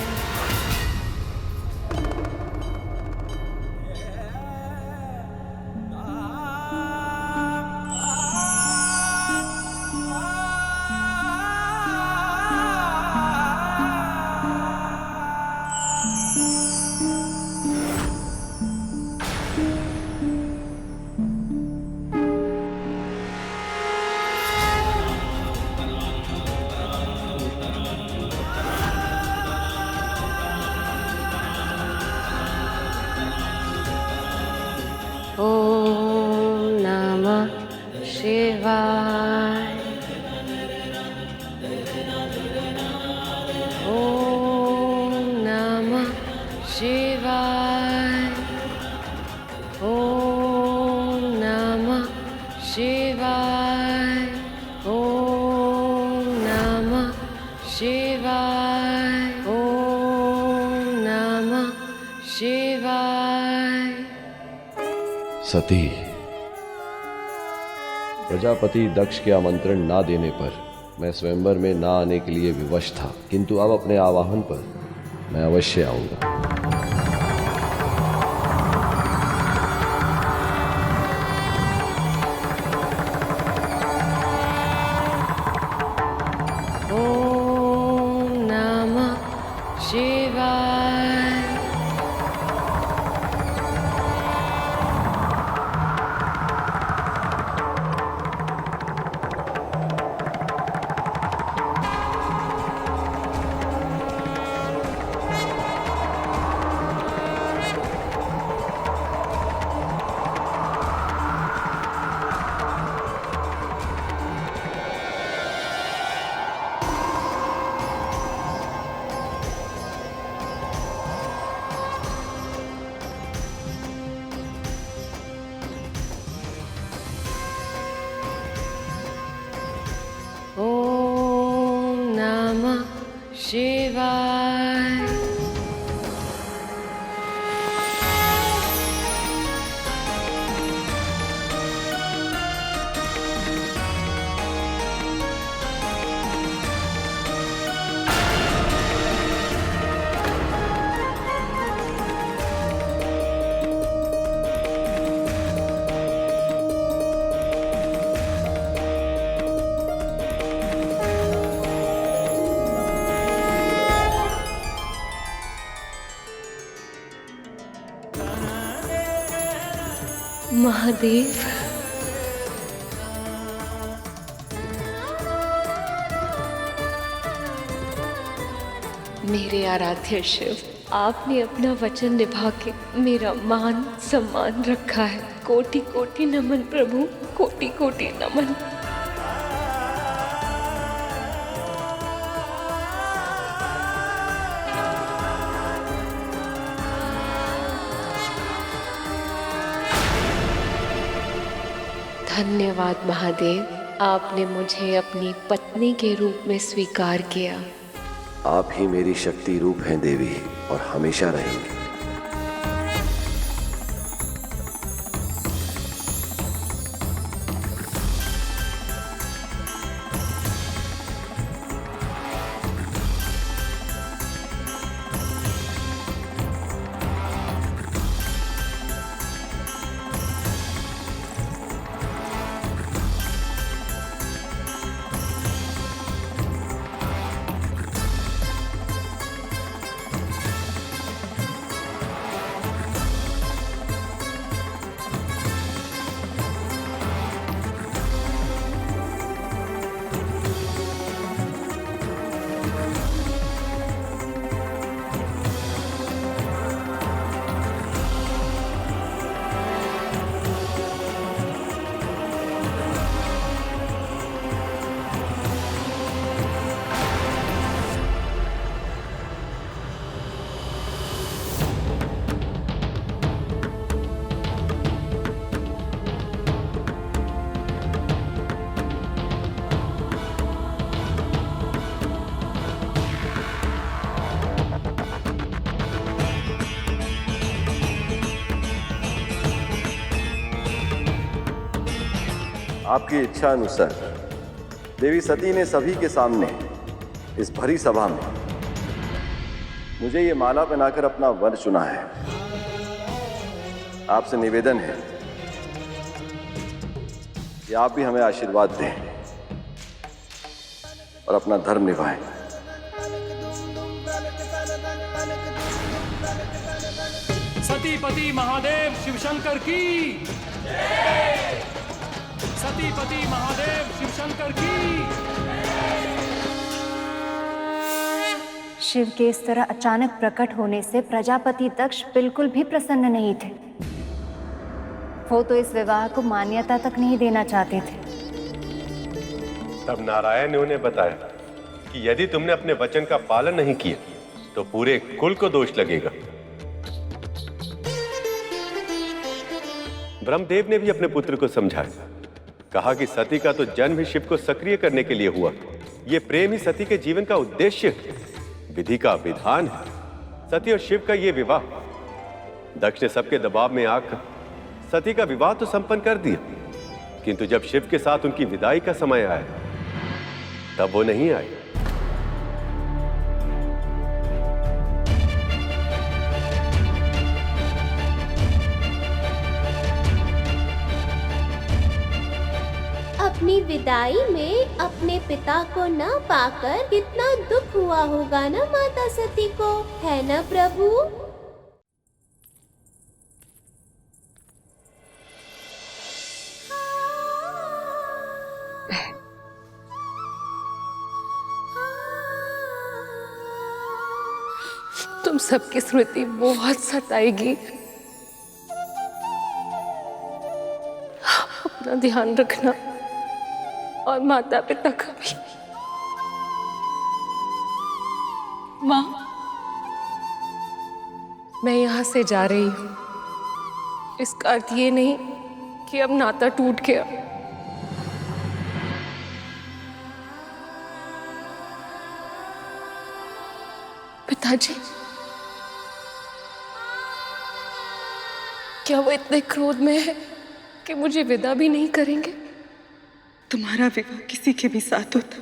ओम नमः शिवाय। ओम नमः शिवाय। ओम नमः शिवाय। ओम नमः शिवाय। ओम नमः शिवाय। सती, प्रजापति दक्ष के आमंत्रण ना देने पर मैं स्वयंवर में ना आने के लिए विवश था, किंतु अब अपने आवाहन पर मैं अवश्य आऊंगा। ओम नमः शिवाय। ओम नमः शिवाय। महादेव, मेरे आराध्य शिव, आपने अपना वचन निभा के मेरा मान सम्मान रखा है। कोटि कोटि नमन प्रभु, कोटि कोटि नमन। धन्यवाद महादेव, आपने मुझे अपनी पत्नी के रूप में स्वीकार किया। आप ही मेरी शक्ति रूप हैं देवी, और हमेशा रहेंगे। आपकी इच्छा अनुसार देवी सती ने सभी के सामने इस भरी सभा में मुझे ये माला पहनाकर अपना वर चुना है। आपसे निवेदन है कि आप भी हमें आशीर्वाद दें और अपना धर्म निभाएं। सतीपति महादेव शिवशंकर की जय। सतीपति महादेव शिवशंकर की। शिव के इस तरह अचानक प्रकट होने से प्रजापति दक्ष बिल्कुल भी प्रसन्न नहीं थे। वो तो इस विवाह को मान्यता तक नहीं देना चाहते थे। तब नारायण ने उन्हें बताया कि यदि तुमने अपने वचन का पालन नहीं किया तो पूरे कुल को दोष लगेगा। ब्रह्मदेव ने भी अपने पुत्र को समझाया, कहा कि सती का तो जन्म ही शिव को सक्रिय करने के लिए हुआ। यह प्रेम ही सती के जीवन का उद्देश्य है, विधि का विधान है। सती और शिव का यह विवाह, दक्ष ने सबके दबाव में आकर सती का विवाह तो संपन्न कर दिया, किंतु जब शिव के साथ उनकी विदाई का समय आया तब वो नहीं आई। अपनी विदाई में अपने पिता को न पाकर कितना दुख हुआ होगा ना माता सती को, है ना प्रभु? तुम सबकी स्मृति बहुत सताएगी। अपना ध्यान रखना और माता पिता का भी। माँ, मैं यहाँ से जा रही हूँ। इसका अर्थ ये नहीं कि अब नाता टूट गया। पिताजी, क्या वो इतने क्रोध में है कि मुझे विदा भी नहीं करेंगे? तुम्हारा विवाह किसी के भी साथ होता,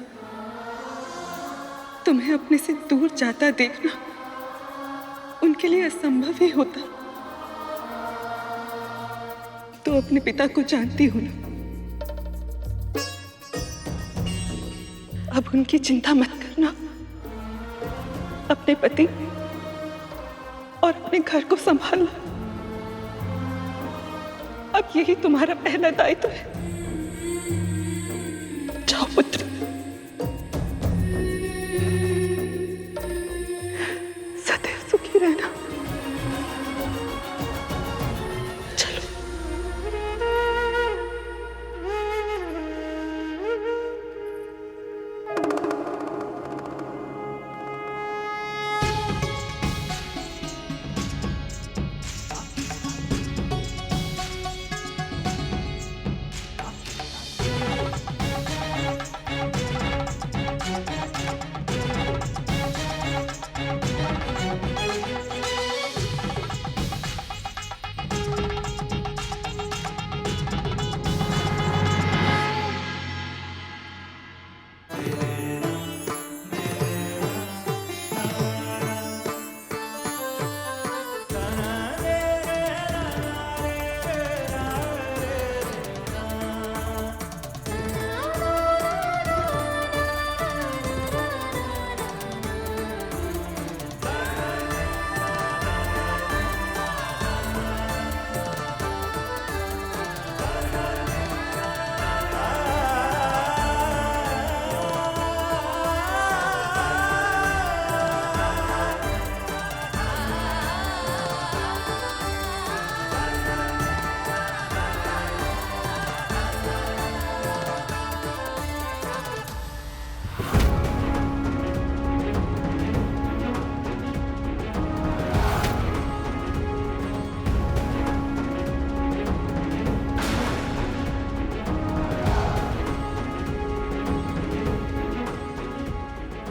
तुम्हें अपने से दूर जाता देखना उनके लिए असंभव ही होता। तो अपने पिता को जानती हो ना, अब उनकी चिंता मत करना। अपने पति और अपने घर को संभालना, अब यही तुम्हारा पहला दायित्व है। जाओ पुत्र। सदैव सुखी रहना। चलो।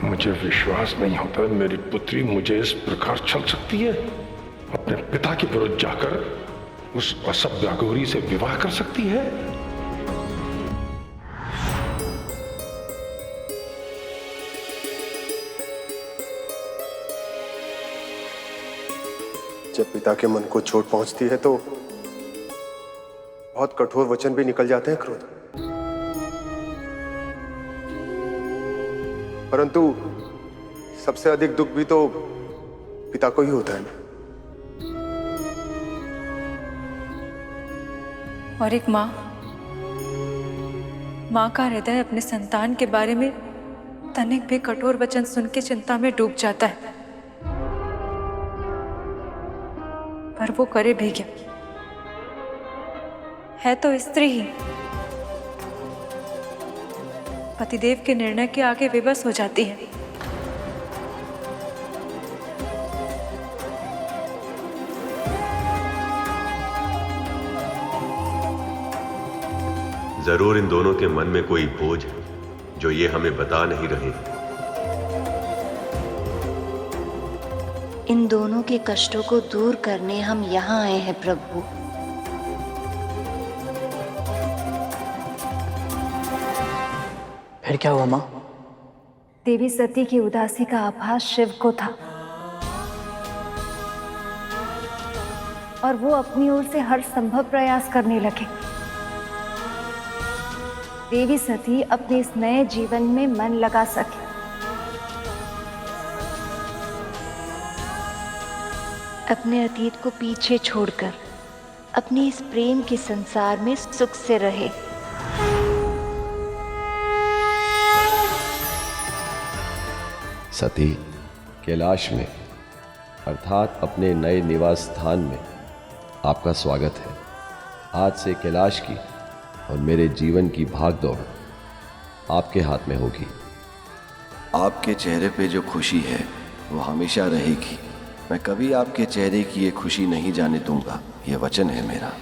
मुझे विश्वास नहीं होता मेरी पुत्री मुझे इस प्रकार छल सकती है। अपने पिता के विरुद्ध जाकर उस असभ्य अघोरी से विवाह कर सकती है। जब पिता के मन को चोट पहुंचती है तो बहुत कठोर वचन भी निकल जाते हैं क्रोध, परंतु सबसे अधिक दुख भी तो पिता को ही होता है ना। और एक माँ का हृदय अपने संतान के बारे में तनिक भी कठोर वचन सुन के चिंता में डूब जाता है, पर वो करे भी क्या, है तो स्त्री ही। पतिदेव के निर्णय के आगे विवश हो जाती है। जरूर इन दोनों के मन में कोई बोझ है जो ये हमें बता नहीं रहे। इन दोनों के कष्टों को दूर करने हम यहाँ आए हैं प्रभु। फिर क्या हुआ माँ? देवी सती की उदासी का आभास शिव को था और वो अपनी ओर से हर संभव प्रयास करने लगे। देवी सती अपने इस नए जीवन में मन लगा सके। अपने अतीत को पीछे छोड़कर अपने इस प्रेम के संसार में सुख से रहे। सती, कैलाश में अर्थात अपने नए निवास स्थान में आपका स्वागत है। आज से कैलाश की और मेरे जीवन की भागदौड़ आपके हाथ में होगी। आपके चेहरे पे जो खुशी है वो हमेशा रहेगी। मैं कभी आपके चेहरे की ये खुशी नहीं जाने दूंगा, ये वचन है मेरा।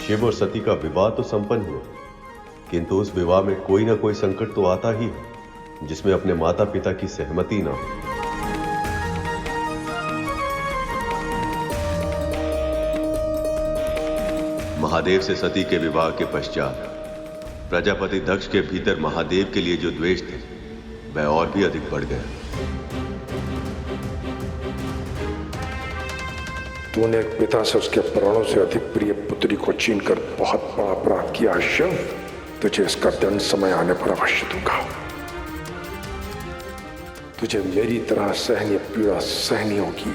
शिव और सती का विवाह तो संपन्न हुआ, किंतु उस विवाह में कोई ना कोई संकट तो आता ही है जिसमें अपने माता पिता की सहमति ना हो। महादेव से सती के विवाह के पश्चात प्रजापति दक्ष के भीतर महादेव के लिए जो द्वेष थे वह और भी अधिक बढ़ गया। तूने एक पिता से उसके प्राणों से अधिक प्रिय पुत्री को छीनकर बहुत बड़ा अपराध किया शिव। तुझे इसका दंड समय आने पर अवश्य दूंगा। तुझे मेरी तरह सहनीय पीड़ा सहनी होगी।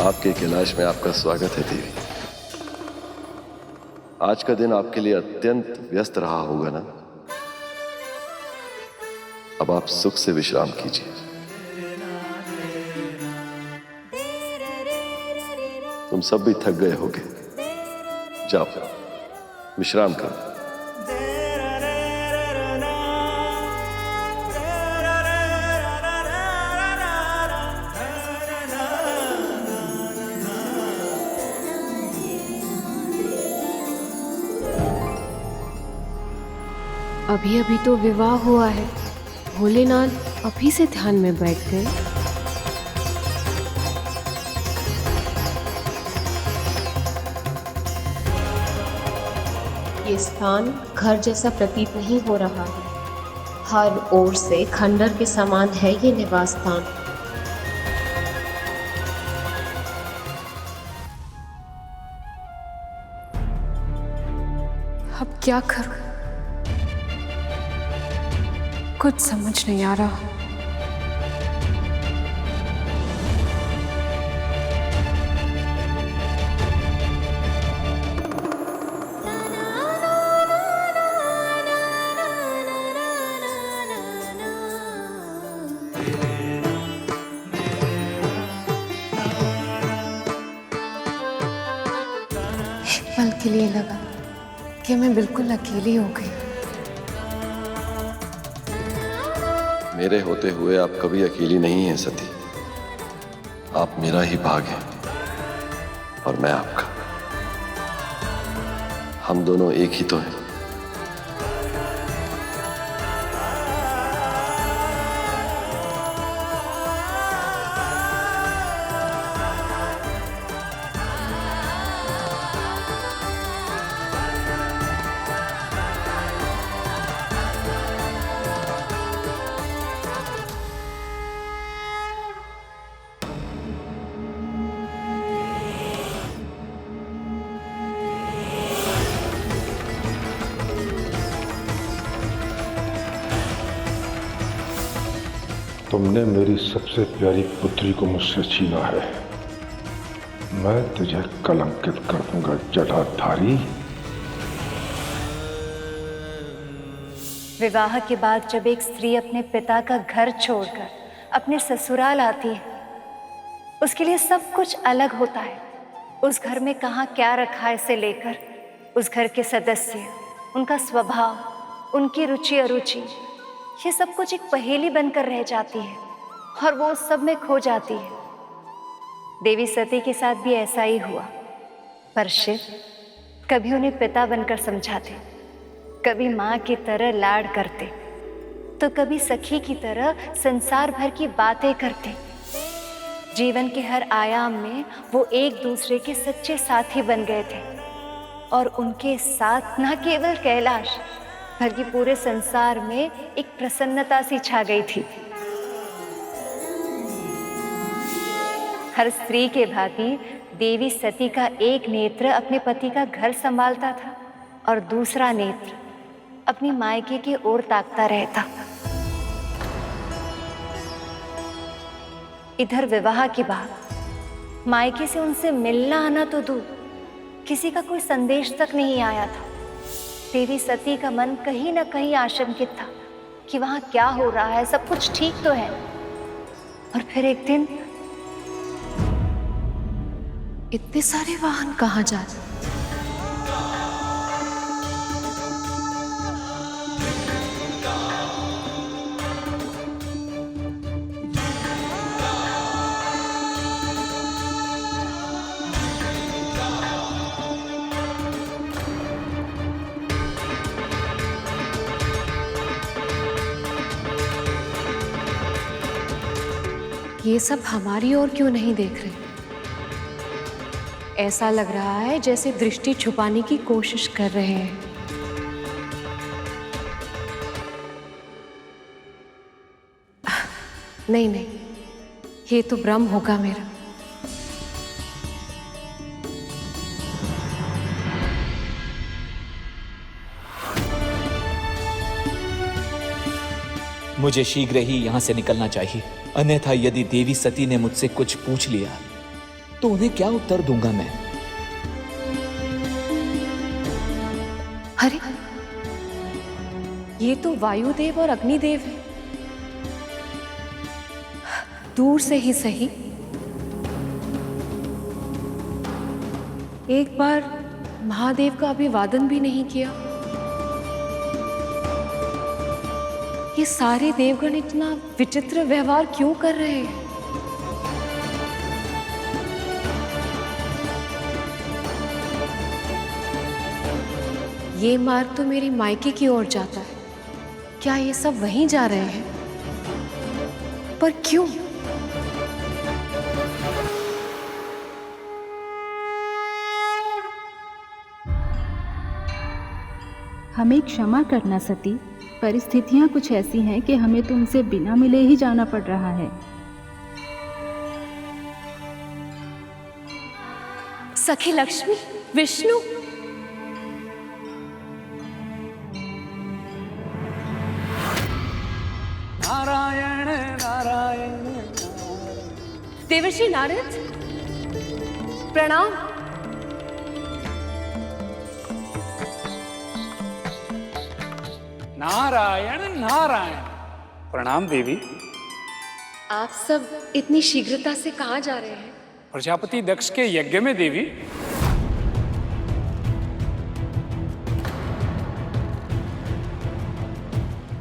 आपके कैलाश में आपका स्वागत है देवी। आज का दिन आपके लिए अत्यंत व्यस्त रहा होगा ना? अब आप सुख से विश्राम कीजिए। तुम सब भी थक गए होगे, जाओ विश्राम करो। अभी अभी तो विवाह हुआ है, भोलेनाथ अभी से ध्यान में बैठ गए। ये स्थान घर जैसा प्रतीत नहीं हो रहा है। हर ओर से खंडर के समान है ये निवास स्थान। अब क्या करूं? कुछ समझ नहीं आ रहा। पल के लिए लगा कि मैं बिल्कुल अकेली हो गई। मेरे होते हुए आप कभी अकेली नहीं हैं सती। आप मेरा ही भाग हैं और मैं आपका। हम दोनों एक ही तो हैं। तुमने मेरी सबसे प्यारी पुत्री को मुझसे छीना है। मैं तुझे कलंकित कर दूंगा जटाधारी। विवाह के बाद जब एक स्त्री अपने पिता का घर छोड़कर अपने ससुराल आती है, उसके लिए सब कुछ अलग होता है। उस घर में कहाँ क्या रखा है से लेकर उस घर के सदस्य, उनका स्वभाव, उनकी रुचि अरुचि, ये सब कुछ एक पहेली बनकर रह जाती है और वो उस सब में खो जाती है। देवी सती के साथ भी ऐसा ही हुआ, पर शिव कभी उन्हें पिता बनकर समझाते, कभी माँ की तरह लाड करते, तो कभी सखी की तरह संसार भर की बातें करते। जीवन के हर आयाम में वो एक दूसरे के सच्चे साथी बन गए थे और उनके साथ न केवल कैलाश बल्कि पूरे संसार में एक प्रसन्नता सी छा गई थी। हर स्त्री के भांति देवी सती का एक नेत्र अपने पति का घर संभालता था और दूसरा नेत्र अपनी मायके की ओर ताकता रहता। इधर विवाह की बात, मायके से उनसे मिलना आना तो दूर, किसी का कोई संदेश तक नहीं आया था। देवी सती का मन कहीं ना कहीं आशंकित था कि वहां क्या हो रहा है, सब कुछ ठीक तो है। और फिर एक दिन इतने सारे वाहन कहाँ जा रहे? ये सब हमारी ओर क्यों नहीं देख रहे? ऐसा लग रहा है जैसे दृष्टि छुपाने की कोशिश कर रहे हैं। नहीं नहीं, ये तो भ्रम होगा मेरा। मुझे शीघ्र ही यहां से निकलना चाहिए, अन्यथा यदि देवी सती ने मुझसे कुछ पूछ लिया तो उन्हें क्या उत्तर दूंगा मैं? अरे, ये तो वायुदेव और अग्निदेव है। दूर से ही सही, एक बार महादेव का अभिवादन भी नहीं किया। ये सारे देवगण इतना विचित्र व्यवहार क्यों कर रहे हैं? ये मार्ग तो मेरी मायके की ओर जाता है। क्या ये सब वहीं जा रहे हैं? पर क्यों? हमें क्षमा करना सती, परिस्थितियां कुछ ऐसी हैं कि हमें तुमसे बिना मिले ही जाना पड़ रहा है। सखी लक्ष्मी, विष्णु, नारायण नारायण। देवर्षि नारद, प्रणाम। नारायण नारायण। प्रणाम देवी। आप सब इतनी शीघ्रता से कहाँ जा रहे हैं? प्रजापति दक्ष के यज्ञ में देवी।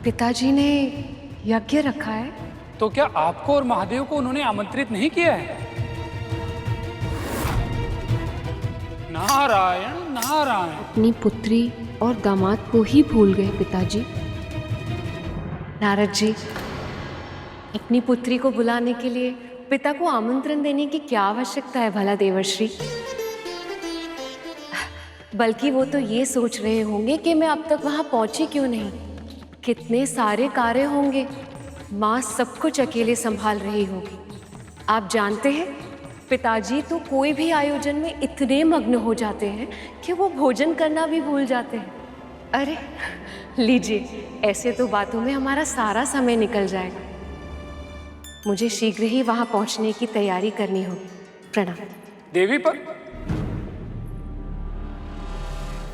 पिताजी ने यज्ञ रखा है? तो क्या आपको और महादेव को उन्होंने आमंत्रित नहीं किया है? नारायण नारायण। अपनी पुत्री और दामाद को ही भूल गए पिताजी। नारद जी, अपनी पुत्री को बुलाने के लिए पिता को आमंत्रण देने की क्या आवश्यकता है भला देवर्षि? बल्कि वो तो ये सोच रहे होंगे कि मैं अब तक वहां पहुंची क्यों नहीं। कितने सारे कार्य होंगे, माँ सब कुछ अकेले संभाल रही होगी। आप जानते हैं, पिताजी तो कोई भी आयोजन में इतने मग्न हो जाते हैं कि वो भोजन करना भी भूल जाते हैं। अरे लीजिए, ऐसे तो बातों में हमारा सारा समय निकल जाएगा। मुझे शीघ्र ही वहां पहुंचने की तैयारी करनी होगी। प्रणाम। देवी पर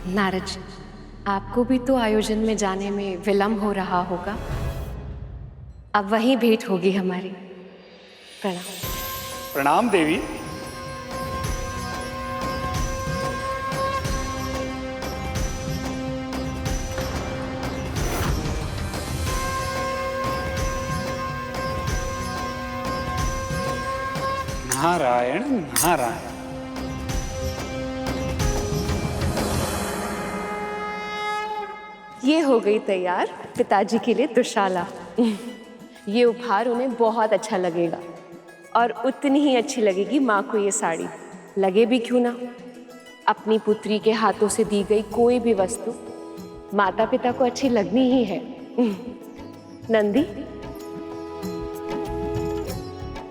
नारद जी, आपको भी तो आयोजन में जाने में विलंब हो रहा होगा। अब वहीं भेंट होगी हमारी। प्रणाम। प्रणाम देवी। नारायण नारायण। ये हो गई तैयार पिताजी के लिए दुशाला। ये उपहार उन्हें बहुत अच्छा लगेगा और उतनी ही अच्छी लगेगी माँ को ये साड़ी। लगे भी क्यों ना, अपनी पुत्री के हाथों से दी गई कोई भी वस्तु माता पिता को अच्छी लगनी ही है। नंदी,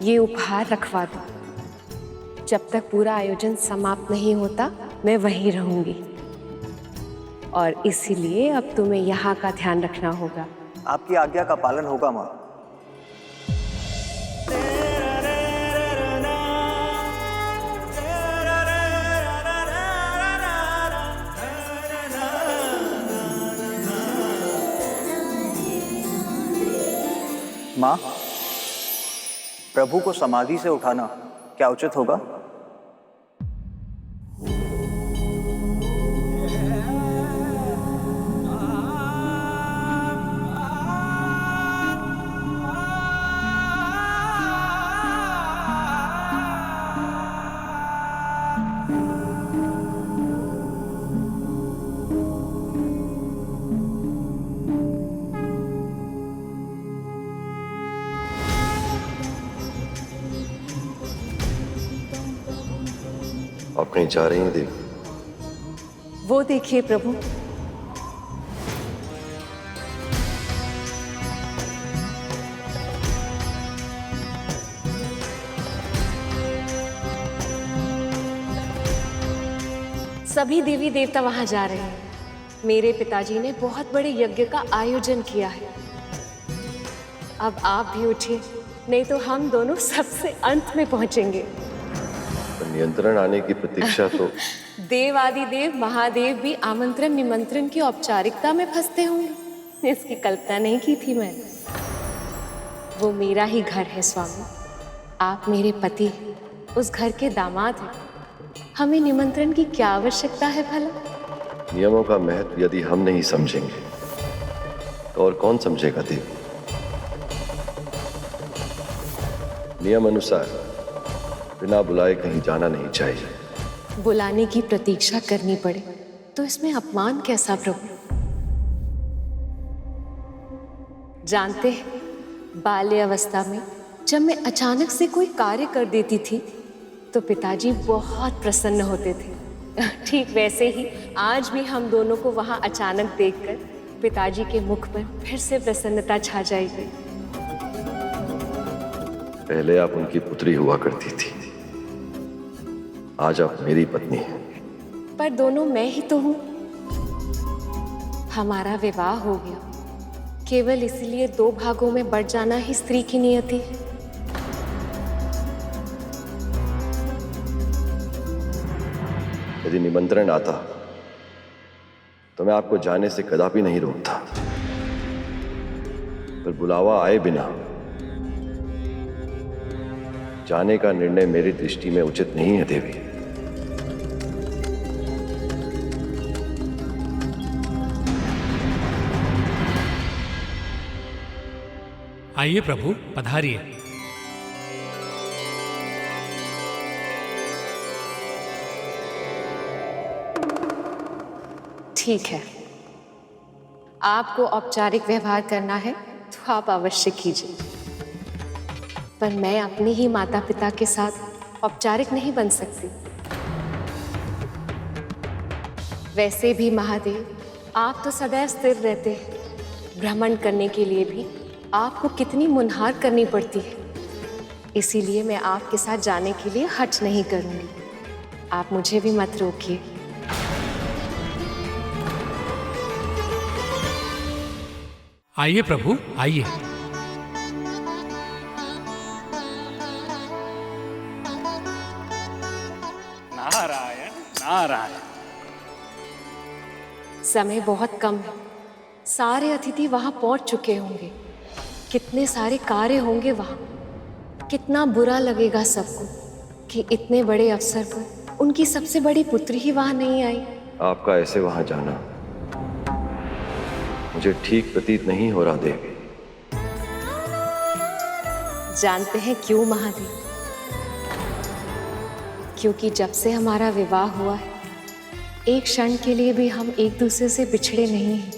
ये उपहार रखवा दो। जब तक पूरा आयोजन समाप्त नहीं होता मैं वहीं रहूंगी, और इसीलिए अब तुम्हें यहाँ का ध्यान रखना होगा। आपकी आज्ञा का पालन होगा माँ। माँ, प्रभु को समाधि से उठाना क्या उचित होगा? आप कहीं जा रही हैं देवी? वो देखिए प्रभु। सभी देवी देवता वहां जा रहे हैं। मेरे पिताजी ने बहुत बड़े यज्ञ का आयोजन किया है। अब आप भी उठिए, नहीं तो हम दोनों सबसे अंत में पहुंचेंगे। तो नियंत्रण आने की प्रतीक्षा तो देव आदि देव महादेव भी आमंत्रण निमंत्रण की औपचारिकता में फंसते होंगे, इसकी कल्पना नहीं की थी मैंने। वो मेरा ही घर है स्वामी, आप मेरे पति, उस घर के दामाद हैं। हमें निमंत्रण की क्या आवश्यकता है भला? नियमों का महत्व यदि हम नहीं समझेंगे तो और कौन समझेगा देवी? नियम अनुसार बिना बुलाए कहीं जाना नहीं चाहिए। बुलाने की प्रतीक्षा करनी पड़े तो इसमें अपमान कैसा प्रभु? जानते हैं, बाल्य अवस्था में जब मैं अचानक से कोई कार्य कर देती थी तो पिताजी बहुत प्रसन्न होते थे। ठीक वैसे ही आज भी हम दोनों को वहां अचानक देखकर पिताजी के मुख पर फिर से प्रसन्नता छा जाएगी। पहले आप उनकी पुत्री हुआ करती थी, आज आप मेरी पत्नी हैं। पर दोनों मैं ही तो हूं। हमारा विवाह हो गया, केवल इसलिए दो भागों में बढ़ जाना ही स्त्री की नियति है। यदि निमंत्रण आता तो मैं आपको जाने से कदापि नहीं रोकता, पर बुलावा आए बिना जाने का निर्णय मेरी दृष्टि में उचित नहीं है देवी। आइए प्रभु, पधारिए। ठीक है, आपको औपचारिक व्यवहार करना है तो आप अवश्य कीजिए, पर मैं अपने ही माता पिता के साथ औपचारिक नहीं बन सकती। वैसे भी महादेव, आप तो सदैव स्थिर रहते हैं, भ्रमण करने के लिए भी आपको कितनी मुनहार करनी पड़ती है, इसीलिए मैं आपके साथ जाने के लिए हठ नहीं करूंगी। आप मुझे भी मत रोकिए। आइए प्रभु, आइए। नारायण नारायण। समय बहुत कम है, सारे अतिथि वहां पहुंच चुके होंगे, कितने सारे कार्य होंगे वहां। कितना बुरा लगेगा सबको कि इतने बड़े अवसर पर उनकी सबसे बड़ी पुत्री ही वहां नहीं आई। आपका ऐसे वहां जाना मुझे ठीक प्रतीत नहीं हो रहा देवी। जानते हैं क्यों महादेव? क्योंकि जब से हमारा विवाह हुआ है, एक क्षण के लिए भी हम एक दूसरे से बिछड़े नहीं हैं।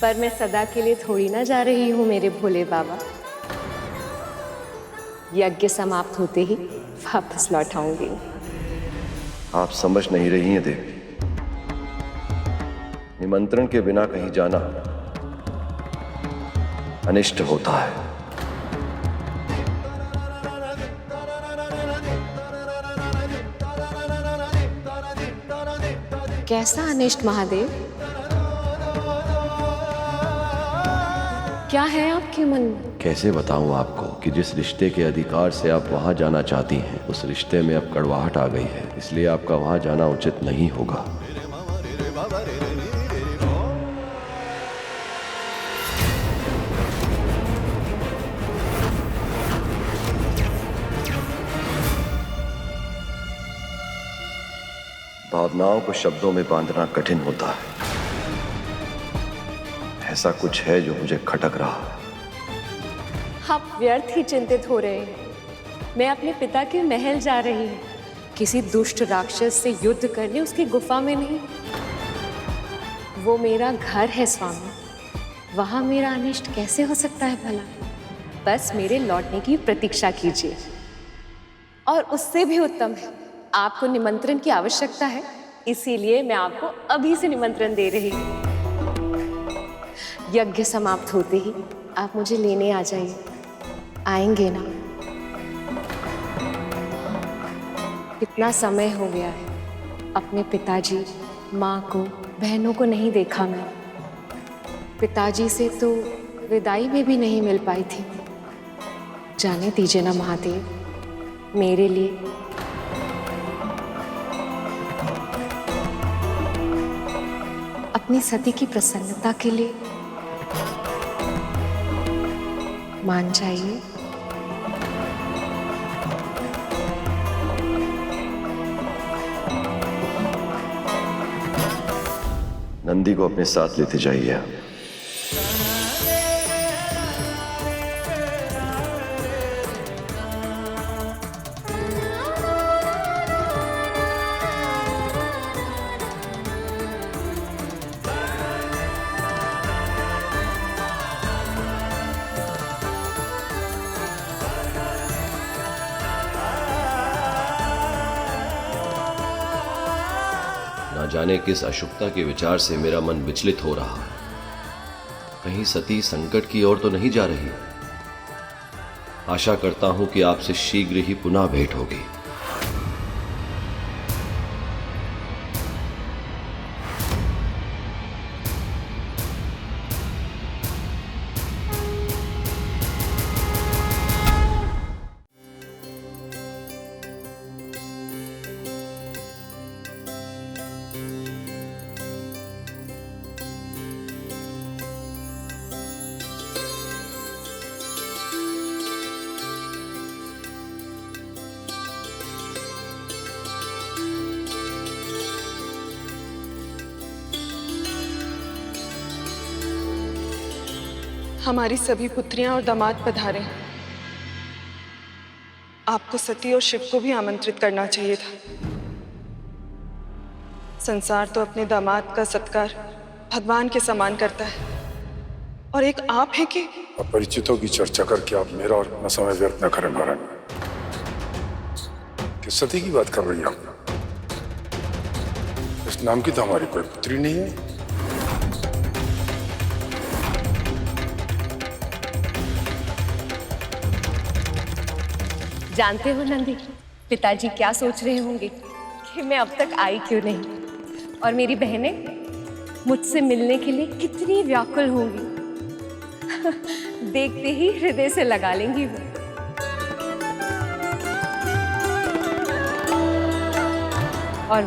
पर मैं सदा के लिए थोड़ी ना जा रही हूं मेरे भोले बाबा। यज्ञ समाप्त होते ही वापस लौट आऊंगी। आप समझ नहीं रही हैं देवी, निमंत्रण के बिना कहीं जाना अनिष्ट होता है। कैसा अनिष्ट महादेव? क्या है आपके मन में? कैसे बताऊं आपको कि जिस रिश्ते के अधिकार से आप वहां जाना चाहती हैं, उस रिश्ते में अब कड़वाहट आ गई है, इसलिए आपका वहां जाना उचित नहीं होगा। भावनाओं को शब्दों में बांधना कठिन होता है। ऐसा कुछ है जो मुझे खटक रहा है। आप व्यर्थ ही चिंतित हो रहे हैं। मैं अपने पिता के महल जा रही हूँ, किसी दुष्ट राक्षस से युद्ध करने उसकी गुफा में नहीं। वो मेरा घर है स्वामी, वहां मेरा अनिष्ट कैसे हो सकता है भला? बस मेरे लौटने की प्रतीक्षा कीजिए। और उससे भी उत्तम है, आपको निमंत्रण की आवश्यकता है, इसीलिए मैं आपको अभी से निमंत्रण दे रही हूँ। यज्ञ समाप्त होते ही आप मुझे लेने आ जाइए। आएंगे ना? कितना समय हो गया है, अपने पिताजी, माँ को, बहनों को नहीं देखा मैं। पिताजी से तो विदाई में भी नहीं मिल पाई थी। जाने दीजिए ना महादेव, मेरे लिए अपनी सती की प्रसन्नता के लिए मान जाइए। नंदी को अपने साथ लेते जाइए। ना जाने किस अशुभता के विचार से मेरा मन विचलित हो रहा है। कहीं सती संकट की ओर तो नहीं जा रही? आशा करता हूं कि आपसे शीघ्र ही पुनः भेंट होगी। हमारी सभी पुत्रियां और दामाद पधारे हैं। आपको सती और शिव को भी आमंत्रित करना चाहिए था। संसार तो अपने दामाद का सत्कार भगवान के समान करता है, और एक आप हैं कि अपरिचितों की चर्चा करके आप मेरा और अपना समय व्यर्थ न करें महाराज। किस सती की बात कर रही हैं आप? इस नाम की तो हमारी कोई पुत्री नहीं है। जानते हो नंदी, पिताजी क्या सोच रहे होंगे कि मैं अब तक आई क्यों नहीं, और मेरी बहनें मुझसे मिलने के लिए कितनी व्याकुल होंगी। देखते ही हृदय से लगा लेंगी वो। और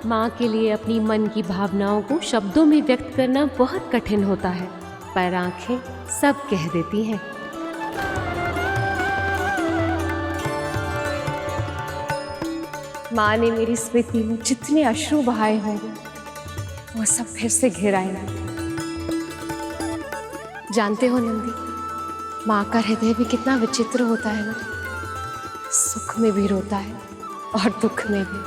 माँ के लिए अपनी मन की भावनाओं को शब्दों में व्यक्त करना बहुत कठिन होता है, पर आंखें सब कह देती हैं। माँ ने मेरी स्मृति में जितने अश्रु बहाए होंगे वो सब फिर से घिर आएंगे। जानते हो नंदी, माँ का हृदय भी कितना विचित्र होता है ना, सुख में भी रोता है और दुख में भी।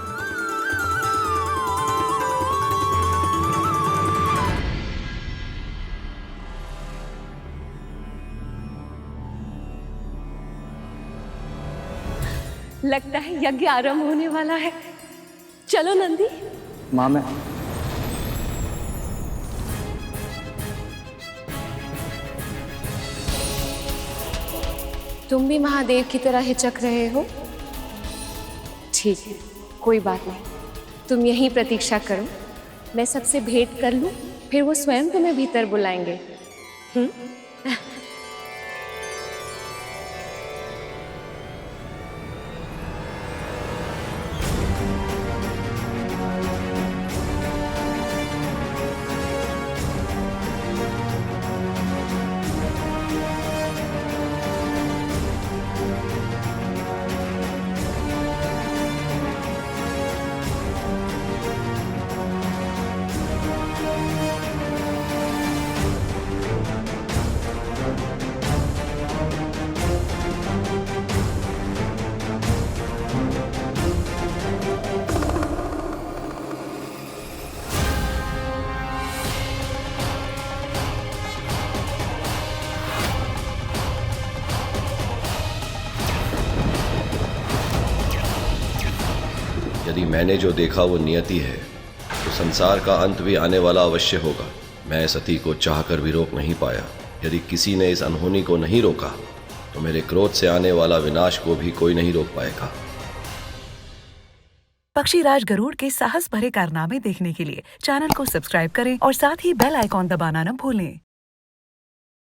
लगता है यज्ञ आरंभ होने वाला है। चलो नंदी। माँ, मैं तुम भी महादेव की तरह हिचक रहे हो? ठीक है, कोई बात नहीं, तुम यहीं प्रतीक्षा करो, मैं सबसे भेंट कर लूं, फिर वो स्वयं तुम्हें भीतर बुलाएंगे। यदि मैंने जो देखा वो नियति है, तो संसार का अंत भी आने वाला अवश्य होगा। मैं सती को चाहकर भी रोक नहीं पाया। यदि किसी ने इस अनहोनी को नहीं रोका, तो मेरे क्रोध से आने वाला विनाश को भी कोई नहीं रोक पाएगा। पक्षीराज गरुड़ के साहस भरे कारनामे देखने के लिए चैनल को सब्सक्राइब करें और साथ ही बेल आइकॉन दबाना न भूलें।